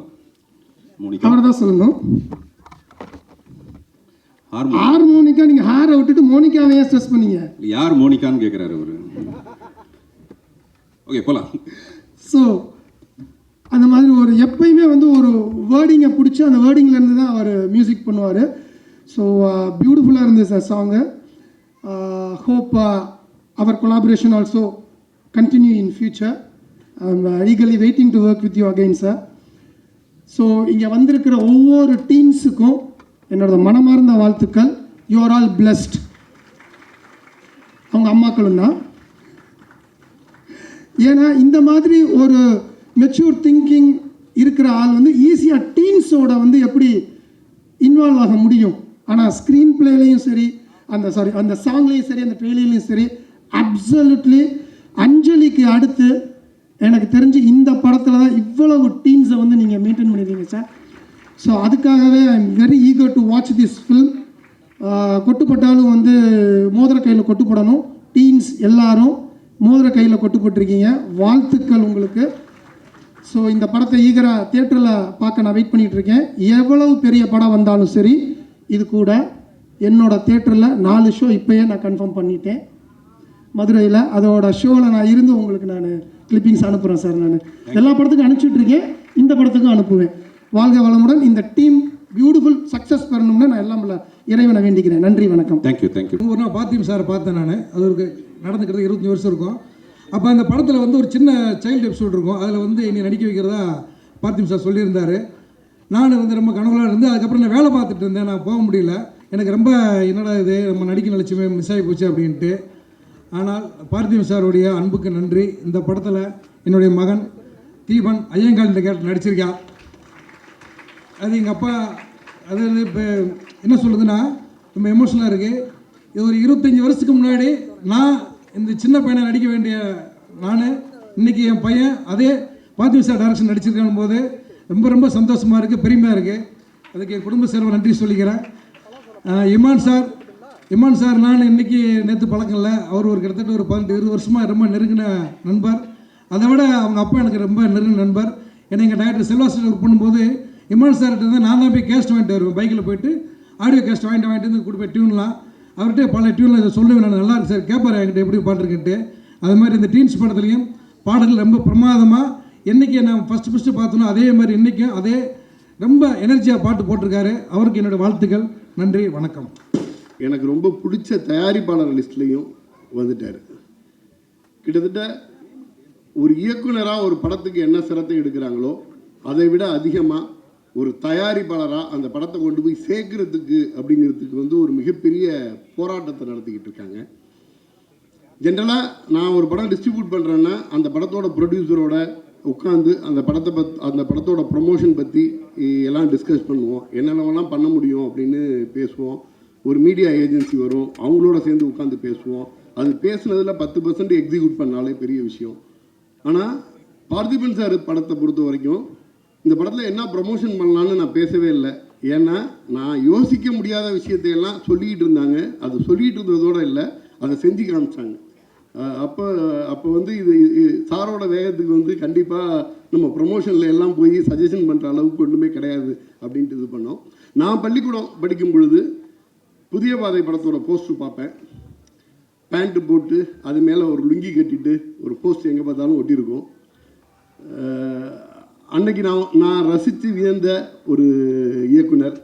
மோனிகா அவர் தான் சொல்லணும். ஹார்மோனிகா. ஹார்மோனிகா. நீங்கள் ஹாரை விட்டுட்டு மோனிகாவையே ஸ்ட்ரெஸ் பண்ணீங்க. யார் மோனிகான்னு கேட்குறாரு அவரு. ஓகே போகலாம். ஸோ அந்த மாதிரி ஒரு எப்பயுமே வந்து ஒரு வேர்டிங்கை பிடிச்சி அந்த வேர்டிங்லேருந்து தான் அவர் மியூசிக் பண்ணுவார். ஸோ பியூட்டிஃபுல்லாக இருந்தது சார் சாங்கு. ஹோப் அவர் collaboration also continue in future. I am eagerly waiting to work with you again sir. So இங்கே வந்திருக்கிற ஒவ்வொரு டீம்ஸுக்கும் என்னோட மனமார்ந்த வாழ்த்துக்கள். You are all blessed. அவங்க அம்மாக்களும் தான். ஏன்னா இந்த மாதிரி ஒரு மெச்சூர் திங்கிங் இருக்கிற ஆள் வந்து ஈஸியாக டீன்ஸோட வந்து எப்படி இன்வால்வ் ஆக முடியும். ஆனால் ஸ்க்ரீன் பிளேலையும் சரி, அந்த சாங்லேயும் சரி, அந்த ட்ரெயிலையும் சரி, அப்சல்யூட்லி அஞ்சலிக்கு அடுத்து எனக்கு தெரிஞ்சு இந்த படத்தில் தான் இவ்வளவு டீன்ஸை வந்து நீங்கள் மெயின்டைன் பண்ணிடுறீங்க சார். ஸோ அதுக்காகவே I am very eager to watch this film. கொட்டுப்பட்டாலும் வந்து மோதிர கையில் கொட்டுப்படணும். டீன்ஸ் எல்லாரும் மோதிர கையில் கொட்டுப்பட்டிருக்கீங்க. வாழ்த்துக்கள் உங்களுக்கு. ஸோ இந்த படத்தை ஈகராக தியேட்டரில் பார்க்க நான் வெயிட் பண்ணிகிட்டு இருக்கேன். எவ்வளவு பெரிய படம் வந்தாலும் சரி, இது கூட என்னோட தியேட்டரில் 4 ஷோ இப்போயே நான் கன்ஃபார்ம் பண்ணிட்டேன் மதுரையில். அதோட ஷோவில் நான் இருந்து உங்களுக்கு நான் கிளிப்பிங்ஸ் அனுப்புகிறேன் சார். நான் எல்லா படத்துக்கும் அனுப்பிச்சிட்ருக்கேன், இந்த படத்துக்கும் அனுப்புவேன். வாழ்க வளமுடன். இந்த டீம் பியூட்டிஃபுல் சக்ஸஸ் பெறணும்னு நான் எல்லாம் இறைவனை வேண்டிக்கிறேன். நன்றி, வணக்கம். Thank you thank you. ஒரு நாள் பார்த்திபன் சாரை பார்த்தேன் நான். அது ஒரு நடந்துக்கிறது 25 வருஷம் இருக்கும். அப்போ அந்த படத்தில் வந்து ஒரு சின்ன சைல்டு எபிசோட் இருக்கும். அதில் வந்து என்னை நடிக்க வைக்கிறதா பார்த்திபன் சார் சொல்லியிருந்தார். நான் வந்து ரொம்ப கனவுலாக இருந்து அதுக்கப்புறம் நான் வேலை பார்த்துட்டு இருந்தேன். நான் போக முடியல. எனக்கு ரொம்ப என்னடா இது நம்ம நடிக்க நினச்சுமே மிஸ் ஆகி போச்சு அப்படின்ட்டு. ஆனால் பார்த்திபன் சாருடைய அன்புக்கு நன்றி. இந்த படத்தில் என்னுடைய மகன் தீபன் ஐயங்கால் இந்த கேரக்டர் நடிச்சிருக்கான். அது எங்கள் அப்பா அது இப்போ என்ன சொல்லுதுன்னா ரொம்ப எமோஷனலாக இருக்குது. இது ஒரு 25 வருஷத்துக்கு முன்னாடி நான் இந்த சின்ன பையனை நடிக்க வேண்டிய நான் இன்றைக்கி என் பையன் அதே பார்த்திபன் சார் டைரக்ஷன் நடிச்சிருக்கான் போது ரொம்ப ரொம்ப சந்தோஷமாக இருக்குது, பெருமையாக இருக்குது. அதுக்கு என் குடும்ப சேர்வை நன்றி சொல்லிக்கிறேன். இமான் சார் நான் இன்றைக்கி நேற்று பழக்கம் இல்லை. அவர் ஒரு கிட்டத்தட்ட ஒரு 18-20 வருஷமாக ரொம்ப நெருங்கின நண்பர். அதை விட அவங்க அப்பா எனக்கு ரொம்ப நெருங்கின நண்பர். ஏன்னா எங்கள் டைரக்டர் செல்வாஸ்டர் ஒர்க் பண்ணும்போது இமான் சார்கிட்ட தான் நான் தான் போய் கேஸ்ட் வாங்கிட்டு வருவேன். பைக்கில் போயிட்டு ஆடியோ கேஸ்ட் வாங்கிட்டு வந்து கொடுப்பேன் டியூன்லாம். அவர்கிட்ட பல டியூனில் இதை சொல்லுவேன் நான், நல்லா இருக்கு சார் கேட்பார் என்கிட்ட எப்படி பாட்டுருக்கிட்டு. அது மாதிரி இந்த டீன்ஸ் படத்துலையும் பாடல்கள் ரொம்ப பிரமாதமாக என்றைக்கு நான் ஃபஸ்ட்டு பார்த்தோன்னா அதே மாதிரி இன்றைக்கும் அதே ரொம்ப எனர்ஜியாக பாட்டு போட்டிருக்காரு. அவருக்கு என்னோடய வாழ்த்துக்கள். நன்றி, வணக்கம். எனக்கு ரொம்ப பிடிச்ச தயாரிப்பாளர் லிஸ்ட்லேயும் வந்துட்டார். கிட்டத்தட்ட ஒரு இயக்குனராக ஒரு படத்துக்கு என்ன சிரத்தை எடுக்கிறாங்களோ அதை விட அதிகமாக ஒரு தயாரிப்பாளராக அந்த படத்தை கொண்டு போய் சேர்க்கறதுக்கு அப்படிங்கிறதுக்கு வந்து ஒரு மிகப்பெரிய போராட்டத்தை நடத்திக்கிட்டு இருக்காங்க. ஜென்ரலாக நான் ஒரு படம் டிஸ்ட்ரிபியூட் பண்ணுறேன்னா அந்த படத்தோட ப்ரொடியூசரோட உட்காந்து அந்த படத்தோட ப்ரொமோஷன் பற்றி எல்லாம் டிஸ்கஸ் பண்ணுவோம், என்னென்னலாம் பண்ண முடியும் அப்படின்னு பேசுவோம். ஒரு மீடியா ஏஜென்சி வரும், அவங்களோட சேர்ந்து உட்காந்து பேசுவோம். அது பேசுனதில் 10% எக்ஸிக்யூட் பண்ணாலே பெரிய விஷயம். ஆனால் பார்த்திபன் சார் படத்தை பொறுத்த வரைக்கும் இந்த படத்தில் என்ன ப்ரமோஷன் பண்ணலான்னு நான் பேசவே இல்லை. ஏன்னா நான் யோசிக்க முடியாத விஷயத்தையெல்லாம் சொல்லிக்கிட்டு இருந்தாங்க. அது சொல்லிகிட்டு இருந்ததோடு இல்லை, அதை செஞ்சு காமிச்சாங்க. அப்போ வந்து இது சாரோட வேகத்துக்கு வந்து கண்டிப்பாக நம்ம ப்ரமோஷனில் எல்லாம் போய் சஜஷன் பண்ணுற அளவுக்கு ஒன்றுமே கிடையாது அப்படின்ட்டு இது பண்ணோம். நான் பள்ளிக்கூடம் படிக்கும் பொழுது புதிய பாதை படத்தோட போஸ்டர் பார்ப்பேன். பேண்ட்டு போட்டு அது மேலே ஒரு லுங்கி கட்டிட்டு ஒரு போஸ்ட் எங்கே பார்த்தாலும் ஒட்டியிருக்கும். அன்னைக்கு நான் ரசித்து வியந்த ஒரு இயக்குனர்.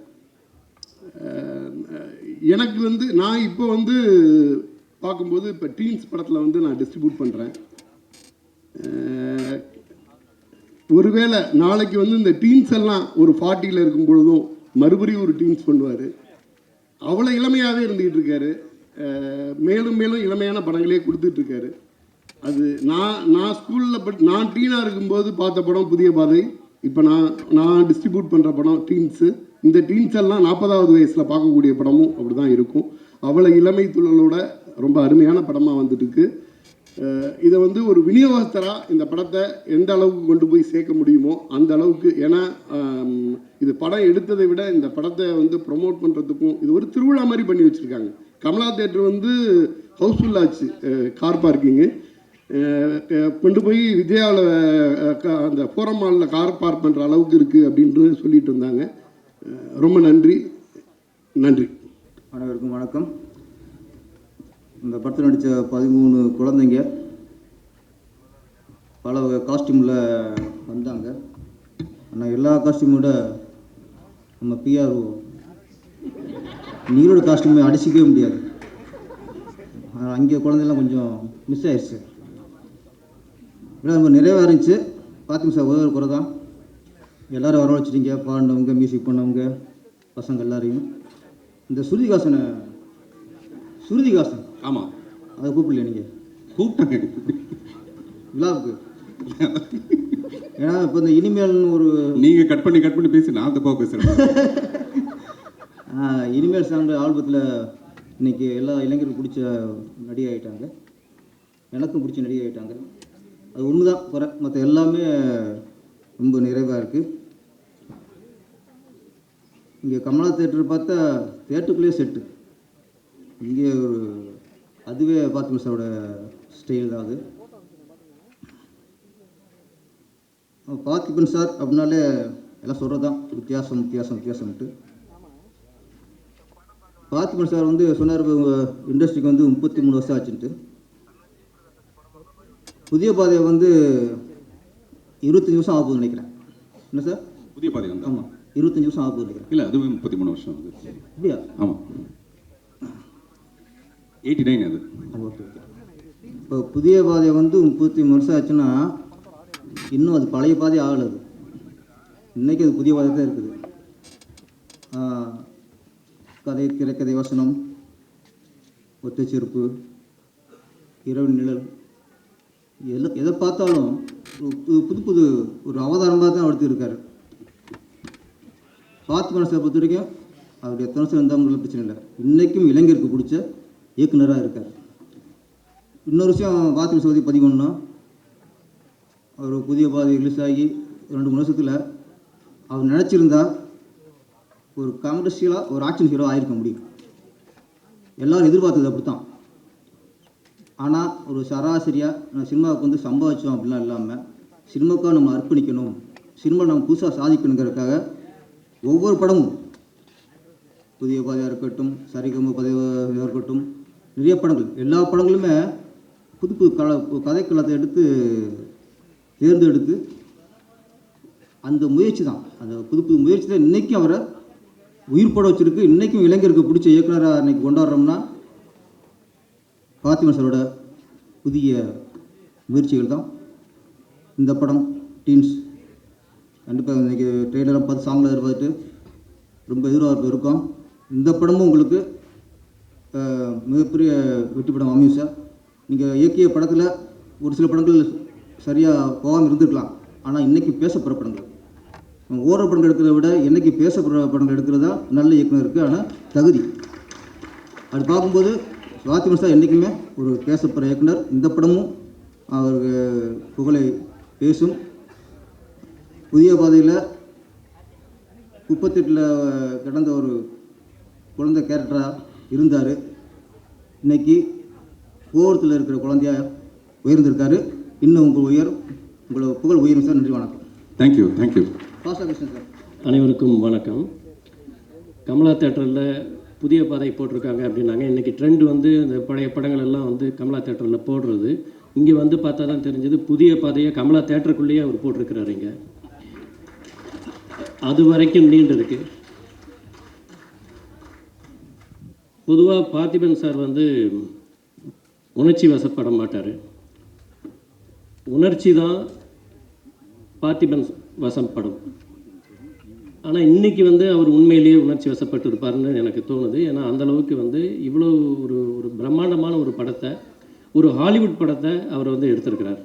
எனக்கு வந்து நான் இப்போ வந்து பார்க்கும்போது இப்போ டீன்ஸ் படத்தில் வந்து நான் டிஸ்ட்ரிபியூட் பண்ணுறேன். ஒருவேளை நாளைக்கு வந்து இந்த டீன்ஸ் எல்லாம் ஒரு 40 இருக்கும் பொழுதும் மறுபடியும் ஒரு டீன்ஸ் பண்ணுவார். அவ்வளோ இளமையாகவே இருந்துக்கிட்டு இருக்காரு. மேலும் மேலும் இளமையான படங்களே கொடுத்துட்ருக்காரு. அது நான் ஸ்கூலில் நான் டீனாக இருக்கும்போது பார்த்த படம் புதிய பாதை. இப்போ நான் டிஸ்ட்ரிபியூட் பண்ணுற படம் டீன்ஸு. இந்த டீன்ஸ் எல்லாம் 40வது வயசில் பார்க்கக்கூடிய படமும் அப்படி தான் இருக்கும். அவ்வளோ இளமை துள்ளலோட ரொம்ப அருமையான படமாக வந்துட்டுருக்கு. இதை வந்து ஒரு விநியோகஸ்தராக இந்த படத்தை எந்த அளவுக்கு கொண்டு போய் சேர்க்க முடியுமோ அந்த அளவுக்கு. ஏன்னா இது படம் எடுத்ததை விட இந்த படத்தை வந்து ப்ரொமோட் பண்ணுறதுக்கும் இது ஒரு திருவிழா மாதிரி பண்ணி வச்சுருக்காங்க. கமலா தேட்டர் வந்து ஹவுஸ்ஃபுல் ஆச்சு. கார் பார்க்கிங்கு கொண்டு போய் விஜயாவில் அந்த ஃபோரம் மாலில் கார் பார்க் பண்ணுற அளவுக்கு இருக்குது அப்படின்ட்டு சொல்லிட்டு இருந்தாங்க. ரொம்ப நன்றி. அனைவருக்கும் வணக்கம். இந்த படத்தில் நடித்த 13 குழந்தைங்க பல காஸ்டியூமில் வந்தாங்க. ஆனால் எல்லா காஸ்டியூமோட நம்ம பிஆர்ஓ நீரோட காஸ்டியூமை அடிச்சிக்கவே முடியாது. அங்கே குழந்தைலாம் கொஞ்சம் மிஸ் ஆயிடுச்சு. ரொம்ப நிறைவாக இருந்துச்சு. பார்த்திபன் சார் ஒரு குறை தான். எல்லோரும் வரவழைச்சிட்டிங்க, பாடினவங்க, மியூசிக் பண்ணவங்க, பசங்க எல்லாரையும். இந்த சுருதிகாசன் ஆமாம், அதை கூப்பிடல நீங்கள் கூப்பிட்டாங்க விழாவுக்கு. ஏன்னா இப்போ இந்த இனிமேல்னு ஒரு நீங்கள் கட் பண்ணி பேசி நான் தப்பாக பேசுகிறேன். இனிமேல் சாங் ஆல்பத்தில் இன்றைக்கி எல்லா இளைஞர்களுக்கும் பிடிச்ச நடிகை ஆகிட்டாங்க, எனக்கும் பிடிச்ச நடிகை ஆகிட்டாங்க. அது ஒன்று தான் குறை, மற்ற எல்லாமே ரொம்ப நிறைவாக இருக்குது. இங்கே கமலா தேட்டர் பார்த்தா தேட்டருக்குள்ளேயே செட்டு. இங்கே ஒரு அதுவே பார்த்திபன் சாரோட ஸ்டைல் தான். அது பார்த்திபன் சார் அப்படின்னாலே எல்லாம் சொல்கிறது தான் வித்தியாசம்ட்டு. பார்த்திபன் சார் வந்து சொன்னார் இண்டஸ்ட்ரிக்கு வந்து 33 வருஷம் ஆச்சுன்ட்டு. புதிய பாதையை வந்து 25 வருஷம் ஆகுதுன்னு நினைக்கிறேன். என்ன சார்? புதிய பாதை வந்து ஆமாம் 25 வருஷம் ஆகுதுன்னு நினைக்கிறேன். இல்லை, அதுவும் 33 வருஷம் ஆகுது. அப்படியா? ஆமாம், 89 அது. ஓகே. இப்போ புதிய பாதையை வந்து 33 வருஷம் ஆச்சுன்னா இன்னும் அது பழைய பாதை ஆகலை. அது இன்றைக்கி அது புதிய பாதை தான் இருக்குது. கதை, திரைக்கதை, வசனம், ஒற்றை செருப்பு, இரவு நிழல், எதை பார்த்தாலும் புது ஒரு அவதாரமாக தான் எடுத்துருக்காரு. பார்த்திபன் சார் பொறுத்த வரைக்கும் அவர் எத்தனை வருஷம் இருந்தாலும் பிரச்சனை இல்லை. இன்றைக்கும் இளைஞருக்கு பிடிச்ச இயக்குனராக இருக்கார். இன்னொரு விஷயம் பார்த்திபன் சார் பதிவு பண்ணோன்னா, அவர் புதிய பாதை ரிலீஸ் ஆகி 2-3 வருஷத்தில் அவர் நினச்சிருந்தா ஒரு கமர்ஷியலாக ஒரு ஆக்ஷன் ஹீரோ ஆகிருக்க முடியும். எல்லோரும் எதிர்பார்த்தது அப்படி தான். ஆனால் ஒரு சராசரியாக நான் சினிமாவுக்கு வந்து சம்பாதிச்சோம் அப்படிலாம் இல்லாமல் சினிமாவுக்காக நம்ம அர்ப்பணிக்கணும், சினிமா நம்ம புதுசாக சாதிக்கணுங்கிறதுக்காக ஒவ்வொரு படமும் புதிய பாதையாக இருக்கட்டும், சரிகம பதிவாக இருக்கட்டும், நிறைய படங்கள், எல்லா படங்களுமே புது கதைக்களத்தை எடுத்து தேர்ந்தெடுத்து அந்த முயற்சி தான், அந்த புது முயற்சி தான் இன்றைக்கும் அவரை உயிர்ப்பட வச்சுருக்கு. இன்றைக்கும் இளைஞருக்கு பிடிச்ச இயக்குனராக இன்றைக்கி கொண்டாடுறோம்னா பார்த்திபன் சாரோட புதிய முயற்சிகள் தான். இந்த படம் டீன்ஸ் கண்டிப்பாக இன்றைக்கி ட்ரெயிலரை பார்த்து சாங்கில் எதிர்பார்த்துட்டு ரொம்ப எதிர்பார்ப்பு இருக்கும். இந்த படமும் உங்களுக்கு மிகப்பெரிய வெற்றி படம் அமையும் சார். நீங்கள் இயக்கிய படத்தில் ஒரு சில படங்கள் சரியாக போகாமல் இருந்திருக்கலாம், ஆனால் இன்றைக்கி பேசப்படுற படங்கள் ஓடுற படங்கள் எடுக்கிறத விட என்னைக்கு பேசப்படுற படங்கள் எடுக்கிறது தான் நல்ல இயக்குனருக்கு ஆனால் தகுதி. அது பார்க்கும்போது பார்த்திபன் சார் என்றைக்குமே ஒரு பேசப்படுற இயக்குனர். இந்த படமும் அவருக்கு புகழை பேசும். புதிய பாதையில் குப்பத்திட்டில் கிடந்த ஒரு குழந்தை கேரக்டராக இருந்தார். இன்றைக்கி கோவத்தில் இருக்கிற குழந்தையாக உயர்ந்திருக்காரு. இன்னும் உங்களோட புகழ் உயரும் சார். நன்றி, வணக்கம். Thank you thank you. Pastor sir. அனைவருக்கும் வணக்கம். கமலா தேட்டரில் புதிய பாதை போட்டிருக்காங்க அப்படின்னாங்க. இன்றைக்கி ட்ரெண்ட் வந்து இந்த பழைய படங்கள் எல்லாம் வந்து கமலா தேட்டரில் போடுறது. இங்கே வந்து பார்த்தா தான் தெரிஞ்சது புதிய பாதையை கமலா தேட்டருக்குள்ளேயே அவர் போட்டிருக்கிறாரு. இங்கே அது வரைக்கும் நீண்டு இருக்கு. பொதுவாக பார்த்திபன் சார் வந்து உணர்ச்சி வசப்பட மாட்டார். உணர்ச்சி தான் பார்த்திபன் வசப்படும். ஆனால் இன்றைக்கி வந்து அவர் உண்மையிலேயே உணர்ச்சி வசப்பட்டு இருப்பார்னு எனக்கு தோணுது. ஏன்னா அந்தளவுக்கு வந்து இவ்வளோ ஒரு பிரம்மாண்டமான ஒரு படத்தை, ஒரு ஹாலிவுட் படத்தை அவர் வந்து எடுத்திருக்கிறார்.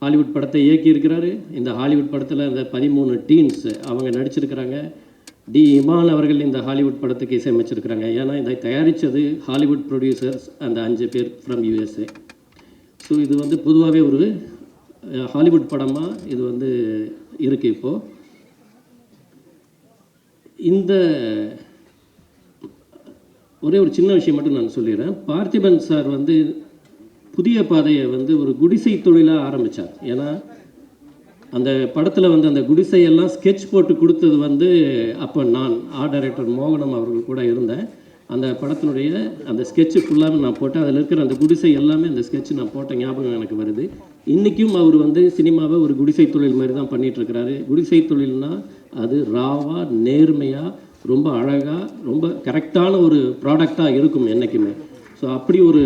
ஹாலிவுட் படத்தை இயக்கியிருக்கிறாரு. இந்த ஹாலிவுட் படத்தில் இந்த 13 டீன்ஸ் அவங்க நடிச்சிருக்கிறாங்க. டி இமான் அவர்கள் இந்த ஹாலிவுட் படத்துக்கு இசையமைச்சிருக்கிறாங்க. ஏன்னா இதை தயாரித்தது ஹாலிவுட் ப்ரொடியூசர்ஸ் அந்த 5 பேர் ஃப்ரம் USA. ஸோ இது வந்து பொதுவாகவே ஒரு ஹாலிவுட் படமாக இது வந்து இருக்குது. இப்போது இந்த ஒரே ஒரு சின்ன விஷயம் மட்டும் நான் சொல்லிடுறேன். பார்த்திபன் சார் வந்து புதிய பாதையை வந்து ஒரு குடிசை தொழிலாக ஆரம்பித்தார். ஏன்னா அந்த படத்தில் வந்து அந்த குடிசையெல்லாம் ஸ்கெட்ச் போட்டு கொடுத்தது வந்து அப்போ நான் ஆர்ட் டைரக்டர் மோகனம் அவர்கள் கூட இருந்தேன். அந்த படத்தினுடைய அந்த ஸ்கெட்சு ஃபுல்லாக நான் போட்டேன். அதில் இருக்கிற அந்த குடிசை எல்லாமே அந்த ஸ்கெட்சு நான் போட்ட ஞாபகம் எனக்கு வருது. இன்றைக்கும் அவர் வந்து சினிமாவை ஒரு குடிசை தொழில் மாதிரி தான் பண்ணிகிட்ருக்கிறாரு. குடிசை தொழில்னால் அது ராவாக நேர்மையாக ரொம்ப அழகாக ரொம்ப கரெக்டான ஒரு ப்ராடக்டாக இருக்கும் என்றைக்குமே. ஸோ அப்படி ஒரு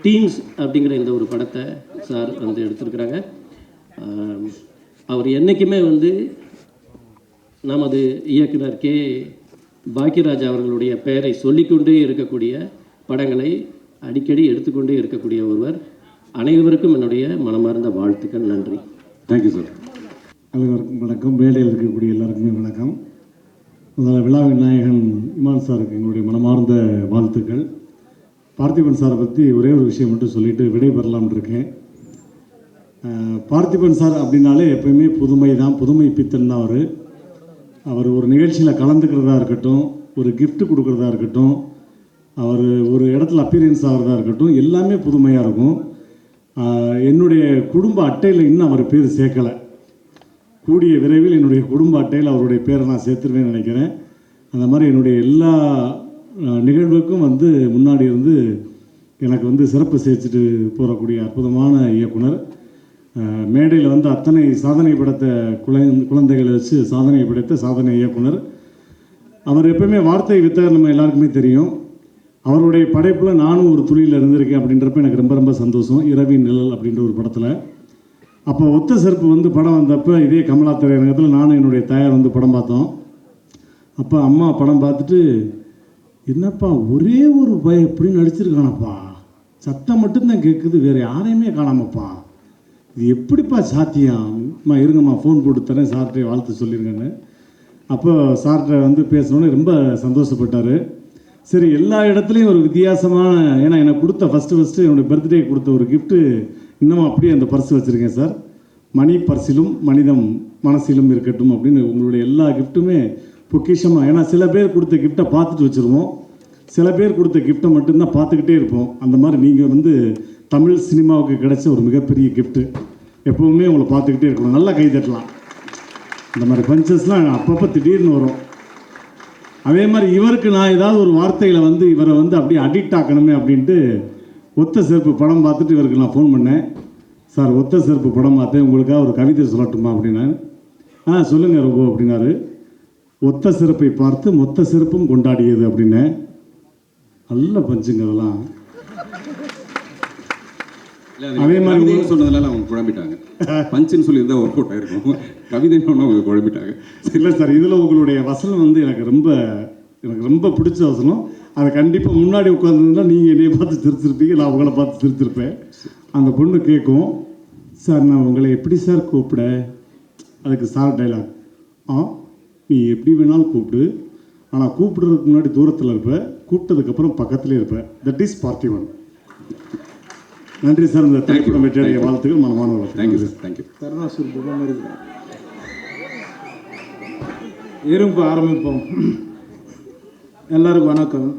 டீன்ஸ் அப்படிங்கிற இந்த ஒரு படத்தை சார் வந்து எடுத்திருக்கிறாங்க. அவர் என்றைக்குமே வந்து நமது இயக்குனர் கே பாக்கியராஜ் அவர்களுடைய பெயரை சொல்லிக்கொண்டே இருக்கக்கூடிய படங்களை அடிக்கடி எடுத்துக்கொண்டே இருக்கக்கூடிய ஒருவர். அனைவருக்கும் என்னுடைய மனமார்ந்த வாழ்த்துக்கள். நன்றி. Thank you sir. அனைவருக்கும் வணக்கம். மேடையில் இருக்கக்கூடிய எல்லாருக்குமே வணக்கம். முதல்ல விழாவின் நாயகன் இமான் சாருக்கு எங்களுடைய மனமார்ந்த வாழ்த்துக்கள். பார்த்திபன் சாரை பற்றி ஒரே ஒரு விஷயம் மட்டும் சொல்லிவிட்டு விடைபெறலாம்னு இருக்கேன். பார்த்திபன் சார் அப்படின்னாலே எப்பயுமே புதுமை தான், புதுமை பித்தன் தான். அவர் ஒரு நிகழ்ச்சியில் கலந்துக்கிறதா இருக்கட்டும், ஒரு கிஃப்ட் கொடுக்குறதா இருக்கட்டும், அவர் ஒரு இடத்துல அப்பியரன்ஸ் ஆகிறதா இருக்கட்டும், எல்லாமே புதுமையாக இருக்கும். என்னுடைய குடும்ப அட்டையில் இன்னும் அவர் பேர் சேர்க்கலை. கூடிய விரைவில் என்னுடைய குடும்ப அட்டையில் அவருடைய பேரை நான் சேர்த்துருவேன்னு நினைக்கிறேன். அந்த மாதிரி என்னுடைய எல்லா நிகழ்வுக்கும் வந்து முன்னாடி இருந்து எனக்கு வந்து சிறப்பு சேர்த்துட்டு போகக்கூடிய அற்புதமான இயக்குனர். மேடையில் வந்து அத்தனை சாதனை படைத்த குழந்தைகளை வச்சு சாதனை படைத்த சாதனை இயக்குனர். அவர் எப்பவுமே வார்த்தை வித்தகர் நம்ம எல்லாருக்குமே தெரியும். அவருடைய படைப்பில் நானும் ஒரு துளியில் இருந்திருக்கேன் அப்படின்றப்ப எனக்கு ரொம்ப ரொம்ப சந்தோஷம். இரவின் நிழல் அப்படின்ற ஒரு படத்தில் அப்போ ஒத்த செருப்பு வந்து படம் வந்தப்போ இதே கமலா திரையரங்கத்தில் நானும் என்னுடைய தாயார் வந்து படம் பார்த்தோம். அப்போ அம்மா படம் பார்த்துட்டு, என்னப்பா ஒரே ஒரு பய எப்படி நடிச்சிருக்கானப்பா, சத்தம் மட்டும்தான் கேட்குது, வேறு யாரையுமே காணாமப்பா, இது எப்படிப்பா சாத்தியம், அம்மா இருங்கம்மா ஃபோன் போட்டு தரேன் சார்கிட்ட வாழ்த்து சொல்லிருங்கன்னு. அப்போ சார்கிட்ட வந்து பேசணுன்னு ரொம்ப சந்தோஷப்பட்டார். சரி, எல்லா இடத்துலையும் ஒரு வித்தியாசமான, ஏன்னா எனக்கு கொடுத்த ஃபஸ்ட்டு என்னுடைய பர்த்டே கொடுத்த ஒரு கிஃப்ட்டு இன்னமும் அப்படியே அந்த பர்ஸ் வச்சுருக்கேன் சார். மணி பர்சிலும் மனிதம் மனசிலும் இருக்கட்டும் அப்படின்னு உங்களுடைய எல்லா கிஃப்ட்டுமே பொக்கிஷமாக. ஏன்னா சில பேர் கொடுத்த கிஃப்ட்டை பார்த்துட்டு வச்சுருவோம், சில பேர் கொடுத்த கிஃப்ட்டை மட்டும்தான் பார்த்துக்கிட்டே இருப்போம். அந்த மாதிரி நீங்கள் வந்து தமிழ் சினிமாவுக்கு கிடைச்ச ஒரு மிகப்பெரிய கிஃப்ட்டு. எப்போவுமே உங்களை பார்த்துக்கிட்டே இருக்கணும். நல்லா கை தட்டலாம். இந்த மாதிரி பஞ்சஸ்லாம் அப்பப்போ திடீர்னு வரும். அதே மாதிரி இவருக்கு நான் ஏதாவது ஒரு வார்த்தைகளை வந்து இவரை வந்து அப்படியே அடிக்ட் ஆக்கணுமே அப்படின்ட்டு ஒத்த செருப்பு படம் பார்த்துட்டு இவருக்கு நான் ஃபோன் பண்ணேன். சார், ஒத்த செருப்பு படம் பார்த்தேன், உங்களுக்காக ஒரு கவிதை சொல்லட்டுமா அப்படின்னா. சொல்லுங்கள் ரொம்ப அப்படின்னாரு. ஒத்த செருப்பை பார்த்து மொத்த செருப்பும் கொண்டாடியது அப்படின்னு. நல்ல பஞ்சுங்க அதெல்லாம். அதே மாதிரி சொன்னதுனால அவங்க குழம்பிட்டாங்க. பஞ்சுன்னு சொல்லியிருந்தா ஒர்க் அவுட் ஆயிருக்கும், கவிதைன்னு அவங்க குழம்பிட்டாங்க. இல்லை சார், இதில் உங்களுடைய வசனம் வந்து எனக்கு ரொம்ப பிடிச்ச வசனம். அதை கண்டிப்பாக முன்னாடி உட்காந்துருந்தா நீங்கள் என்னையை பார்த்து சிரிச்சிருப்பீங்க, நான் உங்களை பார்த்து சிரிச்சிருப்பேன். அந்த பொண்ணு கேட்கும், சார் நான் உங்களை எப்படி சார் கூப்பிட, அதுக்கு சார் டைலாக், நீ எப்படி வேணாலும் கூப்பிடு, ஆனால் கூப்பிடுறதுக்கு முன்னாடி தூரத்தில் இருப்ப, கூப்பிட்டதுக்கப்புறம் பக்கத்துலேயே இருப்ப. That is Parthiban. நன்றி சார். இந்த திரைப்படம் வெற்றியடைய வாழ்த்துக்கள், மனமான தேங்க்யூ சார். தேங்க்யூ. கருணாசூர் புகம் இருக்கிறேன். இரும்பு ஆரம்பிப்போம். எல்லாருக்கும் வணக்கம்.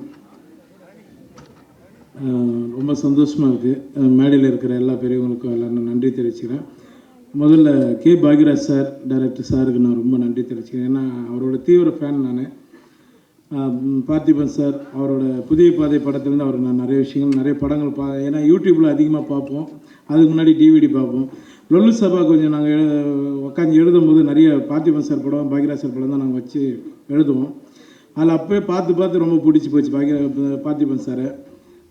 ரொம்ப சந்தோஷமாக இருக்குது. மேடையில் இருக்கிற எல்லா பெரியவங்களுக்கும் எல்லாரும் நன்றி தெரிவிச்சுக்கிறேன். முதல்ல கே பாக்யராஜ் சார், டைரக்டர் சாருக்கு நான் ரொம்ப நன்றி தெரிவிச்சுக்கிறேன். ஏன்னா அவரோட தீவிர ஃபேன் நான். பார்த்திபன் சார் அவரோட புதிய பாதை படத்துலேருந்து அவர் நான் நிறைய விஷயங்கள் நிறைய படங்கள் ஏன்னா யூடியூப்பில் அதிகமாக பார்ப்போம், அதுக்கு முன்னாடி டிவிடி பார்ப்போம். லொல்லு சபா கொஞ்சம் நாங்கள் உட்காந்து எழுதும்போது நிறைய பார்த்திபன் சார் படம், பாக்யராஜ் சார் படம் தான் நாங்கள் வச்சு எழுதுவோம். அதில் அப்போயே பார்த்து ரொம்ப பிடிச்சி போச்சு பார்த்திபன் சாரை.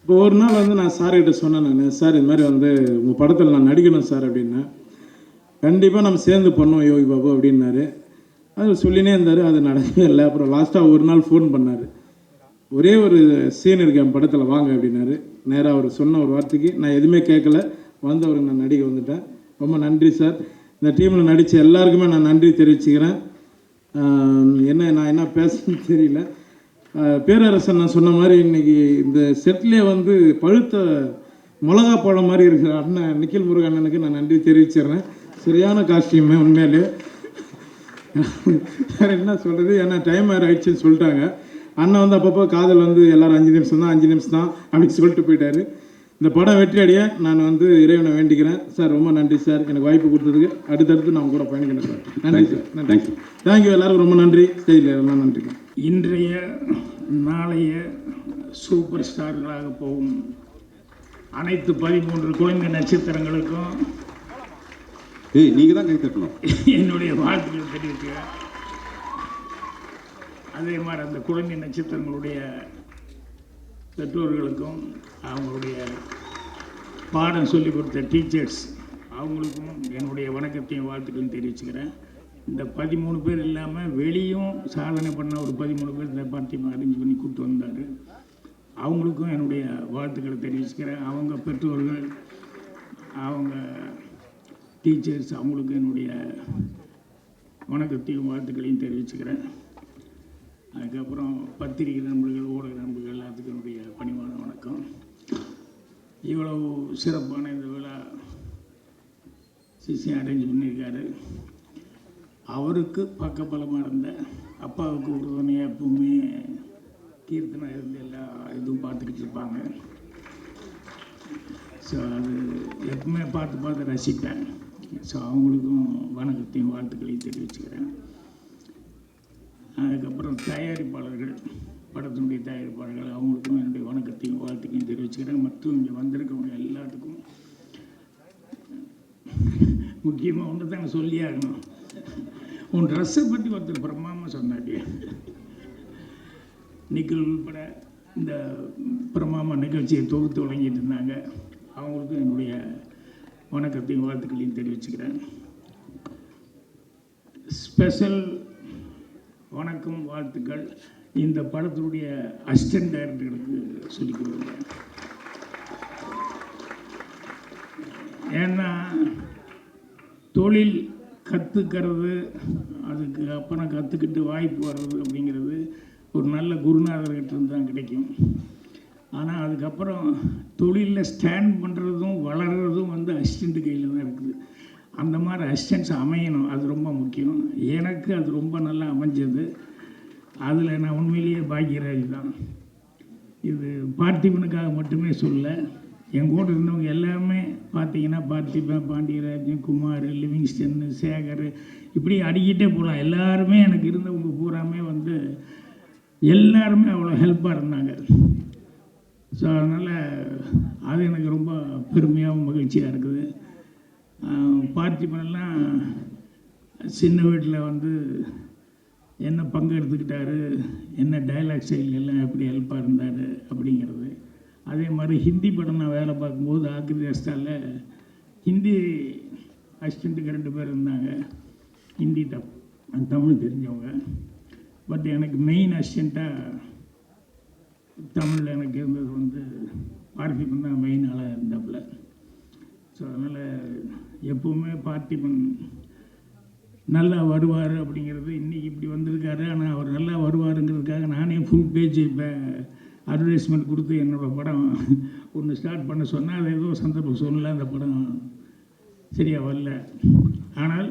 இப்போ ஒரு நாள் வந்து நான் சார்கிட்ட சொன்னேன், நான் சார் இது மாதிரி வந்து உங்கள் படத்தில் நான் நடிக்கணும் சார் அப்படின்னேன். கண்டிப்பாக நம்ம சேர்ந்து பண்ணோம் யோகி பாபு அப்படின்னாரு. அது சொல்லினே இருந்தார், அது நடக்கவே இல்லை. அப்புறம் லாஸ்ட்டாக ஒரு நாள் ஃபோன் பண்ணார், ஒரே ஒரு சீன் இருக்கு என் படத்தில் வாங்க அப்படின்னாரு. நேராக அவர் சொன்ன ஒரு வார்த்தைக்கு நான் எதுவுமே கேட்கல, வந்து அவருக்கு நான் நடிக்க வந்துட்டேன். ரொம்ப நன்றி சார். இந்த டீமில் நடித்த எல்லாருக்குமே நான் நன்றி தெரிவிச்சுக்கிறேன். நான் என்ன பேசணும்னு தெரியல. பேரரசன் நான் சொன்ன மாதிரி இன்றைக்கி இந்த செட்லேயே வந்து பழுத்த மிளகா பழம் மாதிரி இருக்கிற அண்ணன் நிக்கில் முருகன் அண்ணனுக்கு நான் நன்றி தெரிவிச்சிடுறேன். சரியான காஸ்டியூமே உண்மையிலே. வேறு என்ன சொல்கிறது, ஏன்னா டைம் வேறு ஆயிடுச்சுன்னு சொல்லிட்டாங்க. அண்ணன் வந்து அப்பப்போ காதல் வந்து எல்லோரும் 5 நிமிஷம் தான் அப்படின்னு சொல்லிட்டு போயிட்டார். இந்த படம் வெற்றி அடைய நான் வந்து இறைவனை வேண்டிக்கிறேன். சார் ரொம்ப நன்றி சார், எனக்கு வாய்ப்பு கொடுத்ததுக்கு. அடுத்தடுத்து நான் கூட பயணிக்கிறேன் சார். நன்றி சார். நன்றி. தேங்க்யூ. எல்லாருக்கும் ரொம்ப நன்றி. ஸ்டேஜில் எல்லாம் நன்றி. இன்றைய நாளைய சூப்பர் ஸ்டார்களாக போகும் அனைத்து 13 குழந்தை நட்சத்திரங்களுக்கும் நீங்கள் தான் கை தட்டணும். என்னுடைய வாழ்த்துக்கள் தெரிவிக்கிறேன். அதே மாதிரி அந்த குழந்தை நட்சத்திரங்களுடைய பெற்றோர்களுக்கும் அவங்களுடைய பாடம் சொல்லிக் கொடுத்த டீச்சர்ஸ் அவங்களுக்கும் என்னுடைய வணக்கத்தையும் வாழ்த்துக்களையும் தெரிவிச்சுக்கிறேன். இந்த 13 பேர் இல்லாமல் வெளியும் சாதனை பண்ண ஒரு 13 பேர் இந்த பார்ட்டியை அரேஞ்ச் பண்ணி கூப்பிட்டு வந்தார். அவங்களுக்கும் என்னுடைய வாழ்த்துக்களை தெரிவிச்சுக்கிறேன். அவங்க பெற்றோர்கள், அவங்க டீச்சர்ஸ், அவங்களுக்கு என்னுடைய வணக்கத்தையும் வாழ்த்துக்களையும் தெரிவிச்சுக்கிறேன். அதுக்கப்புறம் பத்திரிகை நண்பர்கள், ஊடக நண்பர்கள் எல்லாத்துக்கும் என்னுடைய பணிவான வணக்கம். இவ்வளவு சிறப்பான இந்த விழா சிசி அரேஞ்ச் பண்ணியிருக்காரு. அவருக்கு பக்கபலமாக இருந்த அப்பாவுக்கு உறுதுணையாக எப்பவுமே கீர்த்தனை இருந்து எல்லா இதுவும் பார்த்துக்கிட்டு இருப்பாங்க. ஸோ அது எப்பவுமே பார்த்து ரசிப்பேன். ஸோ அவங்களுக்கும் வணக்கத்தையும் வாழ்த்துக்களையும் தெரிவிச்சுக்கிறேன். அதுக்கப்புறம் தயாரிப்பாளர்கள், படத்தினுடைய தயாரிப்பாளர்கள், அவங்களுக்கும் என்னுடைய வணக்கத்தையும் வாழ்த்துக்கையும் தெரிவிச்சுக்கிறேன். மற்றும் இங்கே வந்திருக்கவங்க எல்லாத்துக்கும் முக்கியமாக ஒன்று தான் சொல்லி ஆகணும். உன் ட்ரெஸ்ஸை பற்றி ஒருத்தர் பிரமாமா சொன்னாடியே, நிக்கல் உள்பட இந்த பிரமாமா நிகழ்ச்சியை தொகுத்து வழங்கிட்டு இருந்தாங்க. அவங்களுக்கும் என்னுடைய வணக்கத்தையும் வாழ்த்துக்களையும் தெரிவிச்சுக்கிறேன். ஸ்பெஷல் வணக்கம், வாழ்த்துக்கள் இந்த படத்தினுடைய அசிஸ்டன்ட் டைரக்டருக்கு சொல்லிக்கிறேன். ஏன்னா தொழில் கற்றுக்கிறது, அதுக்கு அப்புறம் கற்றுக்கிட்டு வாய்ப்பு வர்றது அப்படிங்கிறது ஒரு நல்ல குருநாதர்கிட்ட இருந்து தான் கிடைக்கும். ஆனால் அதுக்கப்புறம் தொழிலில் ஸ்டாண்ட் பண்ணுறதும் வளர்கிறதும் வந்து அசிஸ்டண்ட் கையில் தான் இருக்குது. அந்த மாதிரி அசிஸ்டன்ஸ் அமையணும், அது ரொம்ப முக்கியம். எனக்கு அது ரொம்ப நல்லா அமைஞ்சது. அதில் நான் உண்மையிலேயே பாக்யராஜ் தான். இது பார்த்திபனுக்காக மட்டுமே சொல்ல, என் கூட இருந்தவங்க எல்லாமே பார்த்தீங்கன்னா பார்த்திபன், பாண்டியராஜன், குமார், லிவிங்ஸ்டன், சேகர், இப்படி அடிக்கிட்டே போகலாம். எல்லாருமே எனக்கு இருந்தவங்க பூராமே வந்து எல்லாருமே அவ்வளோ ஹெல்ப்பாக இருந்தாங்க. ஸோ அதனால் அது எனக்கு ரொம்ப பெருமையாகவும் மகிழ்ச்சியாக இருக்குது. பார்த்திபனெல்லாம் சின்ன வீட்டில் வந்து என்ன பங்கு எடுத்துக்கிட்டாரு, என்ன டைலாக் ஸ்டைல் எல்லாம் எப்படி ஹெல்ப்பாக இருந்தார் அப்படிங்கிறது. அதே மாதிரி ஹிந்தி படம் நான் வேலை பார்க்கும்போது ஆக்ரி ரஸ்டாவில் ஹிந்தி அசிஸ்டண்ட்டுக்கு 2 பேர் இருந்தாங்க, ஹிந்தி தமிழ் தெரிஞ்சவங்க. பட் எனக்கு மெயின் அசிஸ்டண்ட்டாக தமிழில் எனக்கு இருந்தது வந்து பார்த்திபன் தான் மெயின் ஆளாக இருந்தாப்புல. ஸோ அதனால் எப்போவுமே பார்த்திபன் நல்லா வருவார் அப்படிங்கிறது இன்றைக்கி இப்படி வந்திருக்காரு. ஆனால் அவர் நல்லா வருவாருங்கிறதுக்காக நானே ஃபுல் பேஜ் இப்போ அட்வர்டைஸ்மெண்ட் கொடுத்து என்னோடய படம் ஒன்று ஸ்டார்ட் பண்ண சொன்னால் அது ஏதோ சந்தர்ப்பம் சொல்லலை, அந்த படம் சரியாக வரல. ஆனால்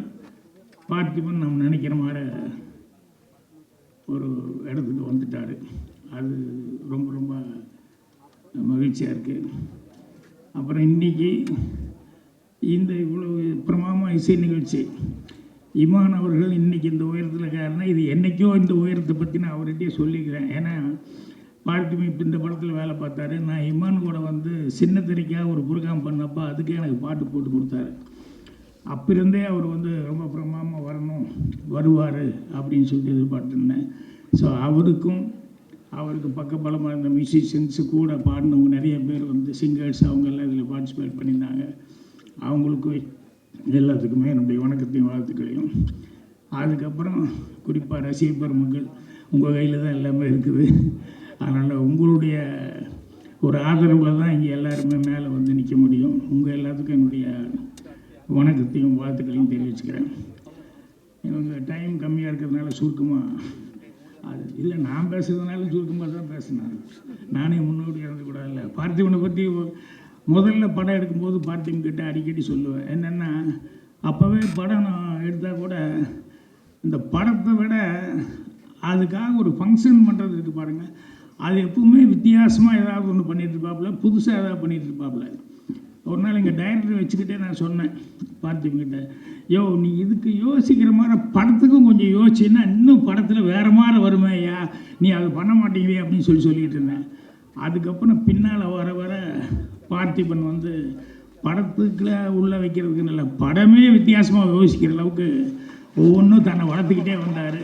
பார்த்திபன் நம்ம நினைக்கிற மாதிரி ஒரு இடத்துக்கு வந்துட்டார். அது ரொம்ப ரொம்ப மகிழ்ச்சியாக இருக்குது. அப்புறம் இன்றைக்கி இந்த இவ்வளவு பிரமாதமாக இசை நிகழ்ச்சி இமான் அவர்கள் இன்றைக்கி இந்த உயரத்தில் இருக்காருன்னா இது என்றைக்கோ இந்த உயரத்தை பற்றி நான் அவர்கிட்டயே சொல்லிக்கிறேன். ஏன்னா பார்த்திபன் இப்போ இந்த படத்தில் வேலை பார்த்தாரு. நான் இமான் கூட வந்து சின்ன திரைக்காக ஒரு புரோகிராம் பண்ணப்போ அதுக்கே எனக்கு பாட்டு போட்டு கொடுத்தாரு. அப்பிருந்தே அவர் வந்து ரொம்ப பிரமாதமாக வரணும், வருவார் அப்படின்னு சொல்லிட்டு எதிர்பார்த்துருந்தேன். ஸோ அவருக்கு பக்கபலமாக இருந்த மியூசிஷியன்ஸு கூட பாடினவங்க நிறைய பேர் வந்து சிங்கர்ஸ் அவங்கெல்லாம் இதில் பார்ட்டிசிபேட் பண்ணியிருந்தாங்க. அவங்களுக்கும் எல்லாத்துக்குமே என்னுடைய வணக்கத்தையும் வாழ்த்துக்களையும். அதுக்கப்புறம் குறிப்பாக ரசிக பெருமக்கள் உங்கள் கையில் தான் எல்லாமே இருக்குது. அதனால் உங்களுடைய ஒரு ஆதரவில் தான் இங்கே எல்லாருமே மேலே வந்து நிற்க முடியும். உங்கள் எல்லாத்துக்கும் என்னுடைய வணக்கத்தையும் வாழ்த்துக்களையும் தெரிவிச்சுக்கிறேன். இவங்க டைம் கம்மியாக இருக்கிறதுனால சுருக்கமாக அது இல்லை, நான் பேசுகிறதுனால சுருக்கமாக தான் பேசினேன். நானே முன்னோடி இறந்துக்கூடாது. இல்லை, பார்த்திபனை பற்றி முதல்ல படம் எடுக்கும்போது பார்த்திபன் கிட்ட அடிக்கடி சொல்லுவேன். என்னென்னா அப்போவே படம் நான் எடுத்தால் கூட இந்த படத்தை விட அதுக்காக ஒரு ஃபங்க்ஷன் பண்ணுறது இருக்குது பாருங்கள், அது எப்பவுமே வித்தியாசமாக ஏதாவது ஒன்று பண்ணிகிட்டு இருப்பாப்புல, புதுசாக ஏதாவது பண்ணிகிட்டு இருப்பாப்புல. ஒரு நாள் எங்கள் டைரக்டர் வச்சுக்கிட்டே நான் சொன்னேன் பார்த்திபன்கிட்ட, நீ இதுக்கு யோசிக்கிற மாதிரி படத்துக்கும் கொஞ்சம் யோசிச்சுன்னா இன்னும் படத்தில் வேறு மாதிரி வருமே ஐயா, நீ அது பண்ண மாட்டேங்கிறியே அப்படின்னு சொல்லிகிட்டு இருந்தேன். அதுக்கப்புறம் பின்னால் வர வர பார்த்திபன் வந்து படத்துக்குள்ள உள்ளே வைக்கிறதுக்கு நல்ல படமே வித்தியாசமாக யோசிக்கிற அளவுக்கு ஒவ்வொன்றும் தன்னை வளர்த்துக்கிட்டே வந்தார்.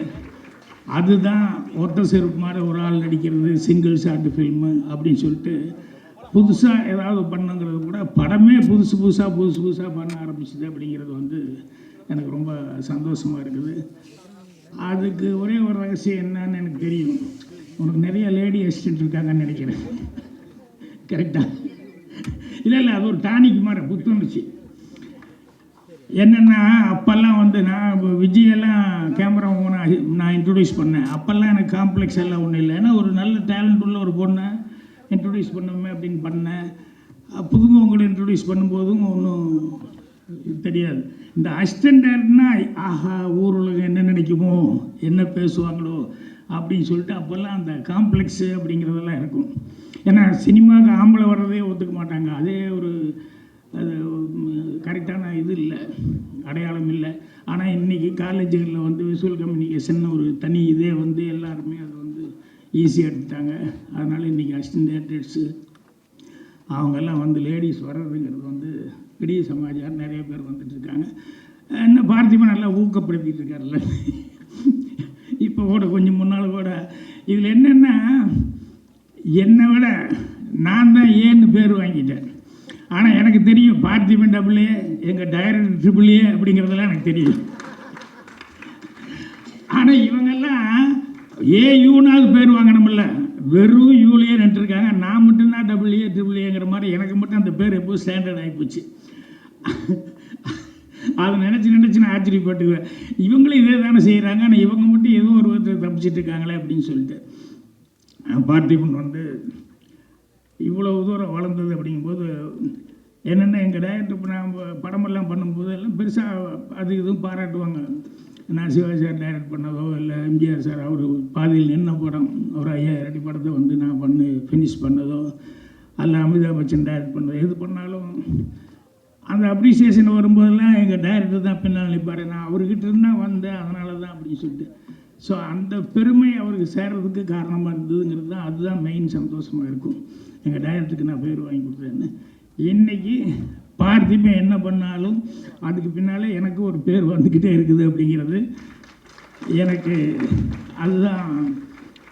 அதுதான் ஒத்த செருப்பு மாதிரி ஒரு ஆள் நடிக்கிறது, சிங்கிள் ஷார்ட் ஃபில்மு அப்படின்னு சொல்லிட்டு புதுசாக ஏதாவது பண்ணுங்கிறது கூட படமே புதுசு புதுசாக பண்ண ஆரம்பிச்சுது. அப்படிங்கிறது வந்து எனக்கு ரொம்ப சந்தோஷமாக இருக்குது. அதுக்கு ஒரே ஒரு ரகசியம் என்னன்னு எனக்கு தெரியும். உனக்கு நிறைய லேடி அசிஸ்டன்ட் இருக்காங்கன்னு நினைக்கிறேன். கரெக்டாக? இல்லை, அது ஒரு டானிக் மாதிரி புத்துணர்ச்சி. என்னென்னா அப்போல்லாம் வந்து நான் விஜயெல்லாம் கேமரா நான் இன்ட்ரடியூஸ் பண்ணேன். அப்போல்லாம் எனக்கு காம்ப்ளெக்ஸ் எல்லாம் ஒன்றும் இல்லை. ஏன்னா ஒரு நல்ல டேலண்ட் உள்ள ஒரு பொண்ணை இன்ட்ரடியூஸ் பண்ணுமே அப்படின்னு பண்ணேன். புதுமுகங்களை இன்ட்ரடியூஸ் பண்ணும்போதும் ஒன்றும் தெரியாது. இந்த அசிஸ்டன்ட் டேரக்டர்னா ஆஹா ஊர் உலகம் என்ன நினைக்குமோ, என்ன பேசுவாங்களோ அப்படின்னு சொல்லிட்டு அப்போல்லாம் அந்த காம்ப்ளெக்ஸு அப்படிங்கிறதெல்லாம் இருக்கும். ஏன்னா சினிமாவுக்கு ஆம்பளை வர்றதே ஒத்துக்க மாட்டாங்க. அதே ஒரு அது கரெக்டான இது இல்லை, அடையாளம் இல்லை. ஆனால் இன்றைக்கி காலேஜுகளில் வந்து விஷுவல் கம்யூனிகேஷன் ஒரு தனி இதே வந்து எல்லாருமே அதை வந்து ஈஸியாக எடுத்துட்டாங்க. அதனால் இன்றைக்கி அசிஸ்டன்ட் டேரக்டர்ஸு அவங்கெல்லாம் வந்து லேடிஸ் வர்றதுங்கிறது வந்து பெரிய சமாச்சாரம். நிறைய பேர் வந்துட்டுருக்காங்க. என்ன பார்த்திபன் நல்லா ஊக்கப்படுத்திட்டு இருக்காருல்ல. இப்போ கூட கொஞ்சம் முன்னால் கூட இதில் என்னென்னா என்னை விட நான் தான் ஏன்னு பேர் வாங்கிட்டேன். ஆனால் எனக்கு தெரியும் பார்த்திபன் டபுள்ஏ, எங்கள் டைரக்டர் ட்ரிபிள்ஏ அப்படிங்கிறதெல்லாம் எனக்கு தெரியும். ஆனால் இவங்கெல்லாம் ஏயூனாவது பேர் வாங்கணுமில்ல, வெறும் யூலேயே நின்றுருக்காங்க. நான் மட்டும்தான் டபுள்ஏ ட்ரிபிள்ஏங்கிற மாதிரி எனக்கு மட்டும் அந்த பேர் எப்போது ஸ்டாண்டர்ட் ஆகிப்போச்சு. அதை நினச்சி நான் ஆச்சரியப்பட்டுக்குவேன். இவங்களும் இதே தானே செய்கிறாங்க, ஆனால் இவங்க மட்டும் ஏதோ ஒரு விதத்தில் தப்பிச்சிட்டு இருக்காங்களே அப்படின்னு சொல்லிட்டு. பார்த்திபன் வந்து இவ்வளோ தூரம் வளர்ந்தது அப்படிங்கும்போது என்னென்ன எங்கள் டைரக்டர் இப்போ நான் படமெல்லாம் பண்ணும்போது எல்லாம் பெருசாக அது இதுவும் பாராட்டுவாங்க. நான் சிவாஜி சார் டைரக்ட் பண்ணதோ இல்லை எம்ஜிஆர் சார் அவர் பாதியில் நின்ன படம் ஒரு 5000 அடி படத்தை வந்து நான் ஃபினிஷ் பண்ணதோ அல்ல அமிதாப் பச்சன் டைரக்ட் பண்ணதோ எது பண்ணாலும் அந்த அப்ரிசியேஷன் வரும்போதெல்லாம் எங்கள் டைரக்டர் தான் பின்னால் நிற்பார். நான் அவர்கிட்ட இருந்தால் வந்தேன், அதனால தான் அப்படின்னு சொல்லிட்டு. ஸோ அந்த பெருமை அவருக்கு சேர்றதுக்கு காரணமாக இருந்ததுங்கிறது தான், அதுதான் மெயின் சந்தோஷமாக இருக்கும். எங்கள் டைரக்டருக்கு நான் பேர் வாங்கி கொடுத்தேன்னு. இன்றைக்கி பார்த்திபன் என்ன பண்ணாலும் அதுக்கு பின்னாலே எனக்கு ஒரு பேர் வந்துக்கிட்டே இருக்குது அப்படிங்கிறது எனக்கு அதுதான்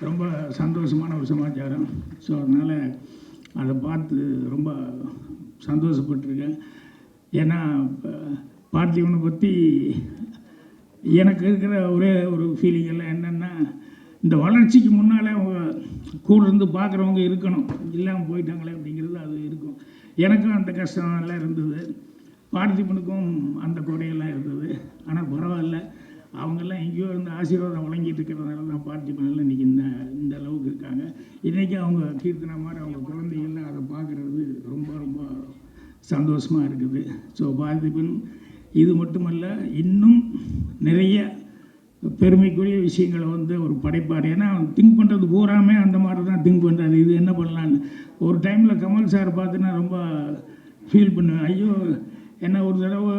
ரொம்ப சந்தோஷமான ஒரு சமாச்சாரம். ஸோ அதனால் அதை பார்த்து ரொம்ப சந்தோஷப்பட்டிருக்கேன். ஏன்னா பார்த்திபனை பற்றி எனக்கு இருக்கிற ஒரே ஒரு ஃபீலிங் எல்லாம் என்னென்னா, இந்த வளர்ச்சிக்கு முன்னால் கூட இருந்து பார்க்குறவங்க இருக்கணும், இல்லாமல் போயிட்டாங்களே அப்படிங்கிறது அது இருக்கும். எனக்கும் அந்த கஷ்டம் எல்லாம் இருந்தது, பார்த்திபனுக்கும் அந்த குறையெல்லாம் இருந்தது. ஆனால் பரவாயில்ல, அவங்கெல்லாம் எங்கேயோ இருந்து ஆசீர்வாதம் வழங்கிட்டு இருக்கிறதுனால தான் பார்த்திபனில் இன்றைக்கி இந்த அளவுக்கு இருக்காங்க. இன்றைக்கி அவங்க கீர்த்தனா மாதிரி அவங்க குழந்தைகள்லாம் அதை பார்க்குறது ரொம்ப ரொம்ப சந்தோஷமாக இருக்குது. ஸோ பார்த்திபன் இது மட்டுமல்ல, இன்னும் நிறைய பெருமைக்குரிய விஷயங்களை வந்து ஒரு படைப்பார். ஏன்னா அவன் திங்க் பண்ணுறது பூராமே அந்த மாதிரி தான் திங்க் பண்ணுறாரு. இது என்ன பண்ணலான்னு ஒரு டைமில் கமல் சார் பார்த்துன்னா ரொம்ப ஃபீல் பண்ணுவேன். ஐயோ என்ன ஒரு தடவை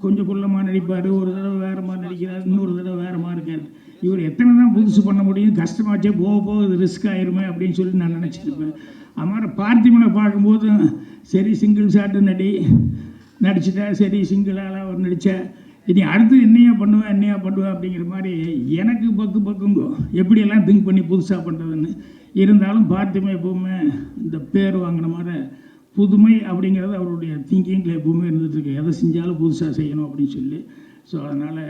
கொஞ்சம் குள்ளமாக நடிப்பார், ஒரு தடவை வேறு மாதிரி நடிக்கிறார், இன்னொரு தடவை வேறு மாதிரி இருக்கார். இவர் எத்தனை தான் புதுசு பண்ண முடியும், கஷ்டமாச்சே, போக போக இது ரிஸ்க் ஆயிருமே அப்படின்னு சொல்லி நான் நினச்சிருப்பேன். அது மாதிரி பார்த்திபனை பார்க்கும்போது சரி சிங்கிள் ஷாட்டு நடிச்சிட்டேன், சரி சிங்கிளால் அவர் நடித்தேன், இனி அடுத்து என்னையா பண்ணுவேன் அப்படிங்கிற மாதிரி எனக்கு பக்குங்கோ எப்படியெல்லாம் திங்க் பண்ணி புதுசாக பண்ணுறதுன்னு. இருந்தாலும் பார்த்திபன் எப்போவுமே இந்த பேர் வாங்கின மாதிரி புதுமை அப்படிங்கிறது அவருடைய திங்கிங்கில் எப்போவுமே இருந்துகிட்ருக்கு. எதை செஞ்சாலும் புதுசாக செய்யணும் அப்படின்னு சொல்லி. ஸோ அதனால்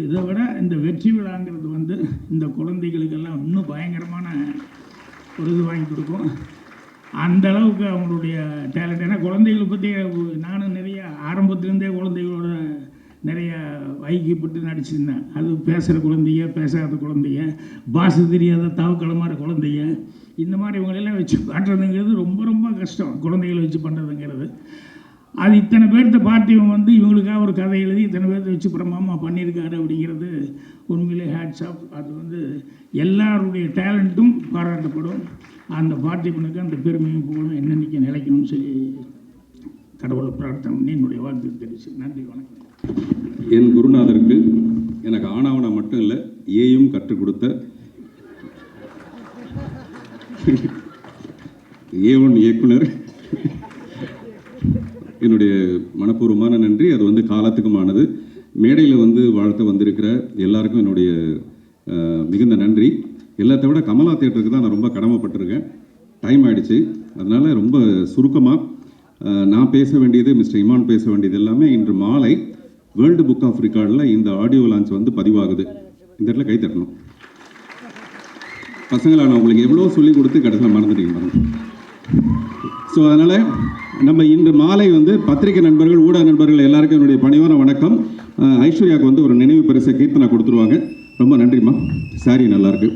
இதை விட இந்த வெற்றி விழாங்கிறது வந்து இந்த குழந்தைகளுக்கெல்லாம் இன்னும் பயங்கரமான ஒரு இது வாங்கி கொடுக்கும். அந்த அளவுக்கு அவங்களுடைய டேலண்ட். ஏன்னா குழந்தைகளை பற்றி நானும் நிறைய ஆரம்பத்துலேருந்தே குழந்தைகளோட நிறைய ஐக்கியப்பட்டு நடிச்சிருந்தேன். அது பேசுகிற குழந்தைய, பேசாத குழந்தைய, பாஷை தெரியாத தாவக்களமான குழந்தைய, இந்த மாதிரி இவங்களெல்லாம் வச்சு பண்ணுறதுங்கிறது ரொம்ப ரொம்ப கஷ்டம். குழந்தைகளை வச்சு பண்ணுறதுங்கிறது அது இத்தனை பேர்த்த பார்த்திபன் வந்து இவங்களுக்காக ஒரு கதை எழுதி இத்தனை பேர்த்த வச்சு பிரமாமா பண்ணியிருக்காரு அப்படிங்கிறது உண்மையிலே ஹேட்ஸ் ஆஃப். அது வந்து எல்லாருடைய டேலண்ட்டும் பாராட்டப்படும். அந்த பார்த்திபனுக்கு அந்த பெருமையும் புகழும் என்னென்னைக்கு நிலைக்கணும்னு சொல்லி கடவுளை பிரார்த்தனை பண்ணி என்னுடைய வாழ்த்து தெரிவிச்சு நன்றி, வணக்கம். என் குருநாதருக்கு எனக்கு ஆனாவனா மட்டும் இல்லை ஏயும் கற்றுக் கொடுத்த A1 இயக்குனர் என்னுடைய மனப்பூர்வமான நன்றி. அது வந்து காலத்துக்குமானது. மேடையில் வந்து வாழ்த்த வந்திருக்கிற எல்லாருக்கும் என்னுடைய மிகுந்த நன்றி. எல்லாத்த விட கமலா தியேட்டருக்கு தான் நான் ரொம்ப கடமைப்பட்டிருக்கேன். டைம் ஆகிடுச்சு, அதனால் ரொம்ப சுருக்கமாக நான் பேச வேண்டியது, மிஸ்டர் இமான் பேச வேண்டியது எல்லாமே இன்று மாலை வேர்ல்டு புக் ஆஃப் ரெக்கார்டில் இந்த ஆடியோ லான்ச் வந்து பதிவாகுது. இந்த இடத்துல கை தட்டணும் பசங்களா. நான் உங்களுக்கு எவ்வளோ சொல்லிக் கொடுத்து கடைசியில் மறந்துட்டீங்க பாருங்க. ஸோ அதனால் நம்ம இன்று மாலை வந்து பத்திரிகை நண்பர்கள், ஊடக நண்பர்கள் எல்லாருக்கும் என்னுடைய பணிவான வணக்கம். ஐஸ்வர்யாவுக்கு வந்து ஒரு நினைவு பரிசை கீர்த்தனை கொடுத்துருவாங்க. ரொம்ப நன்றிம்மா. சாரி, நல்லாயிருக்கு.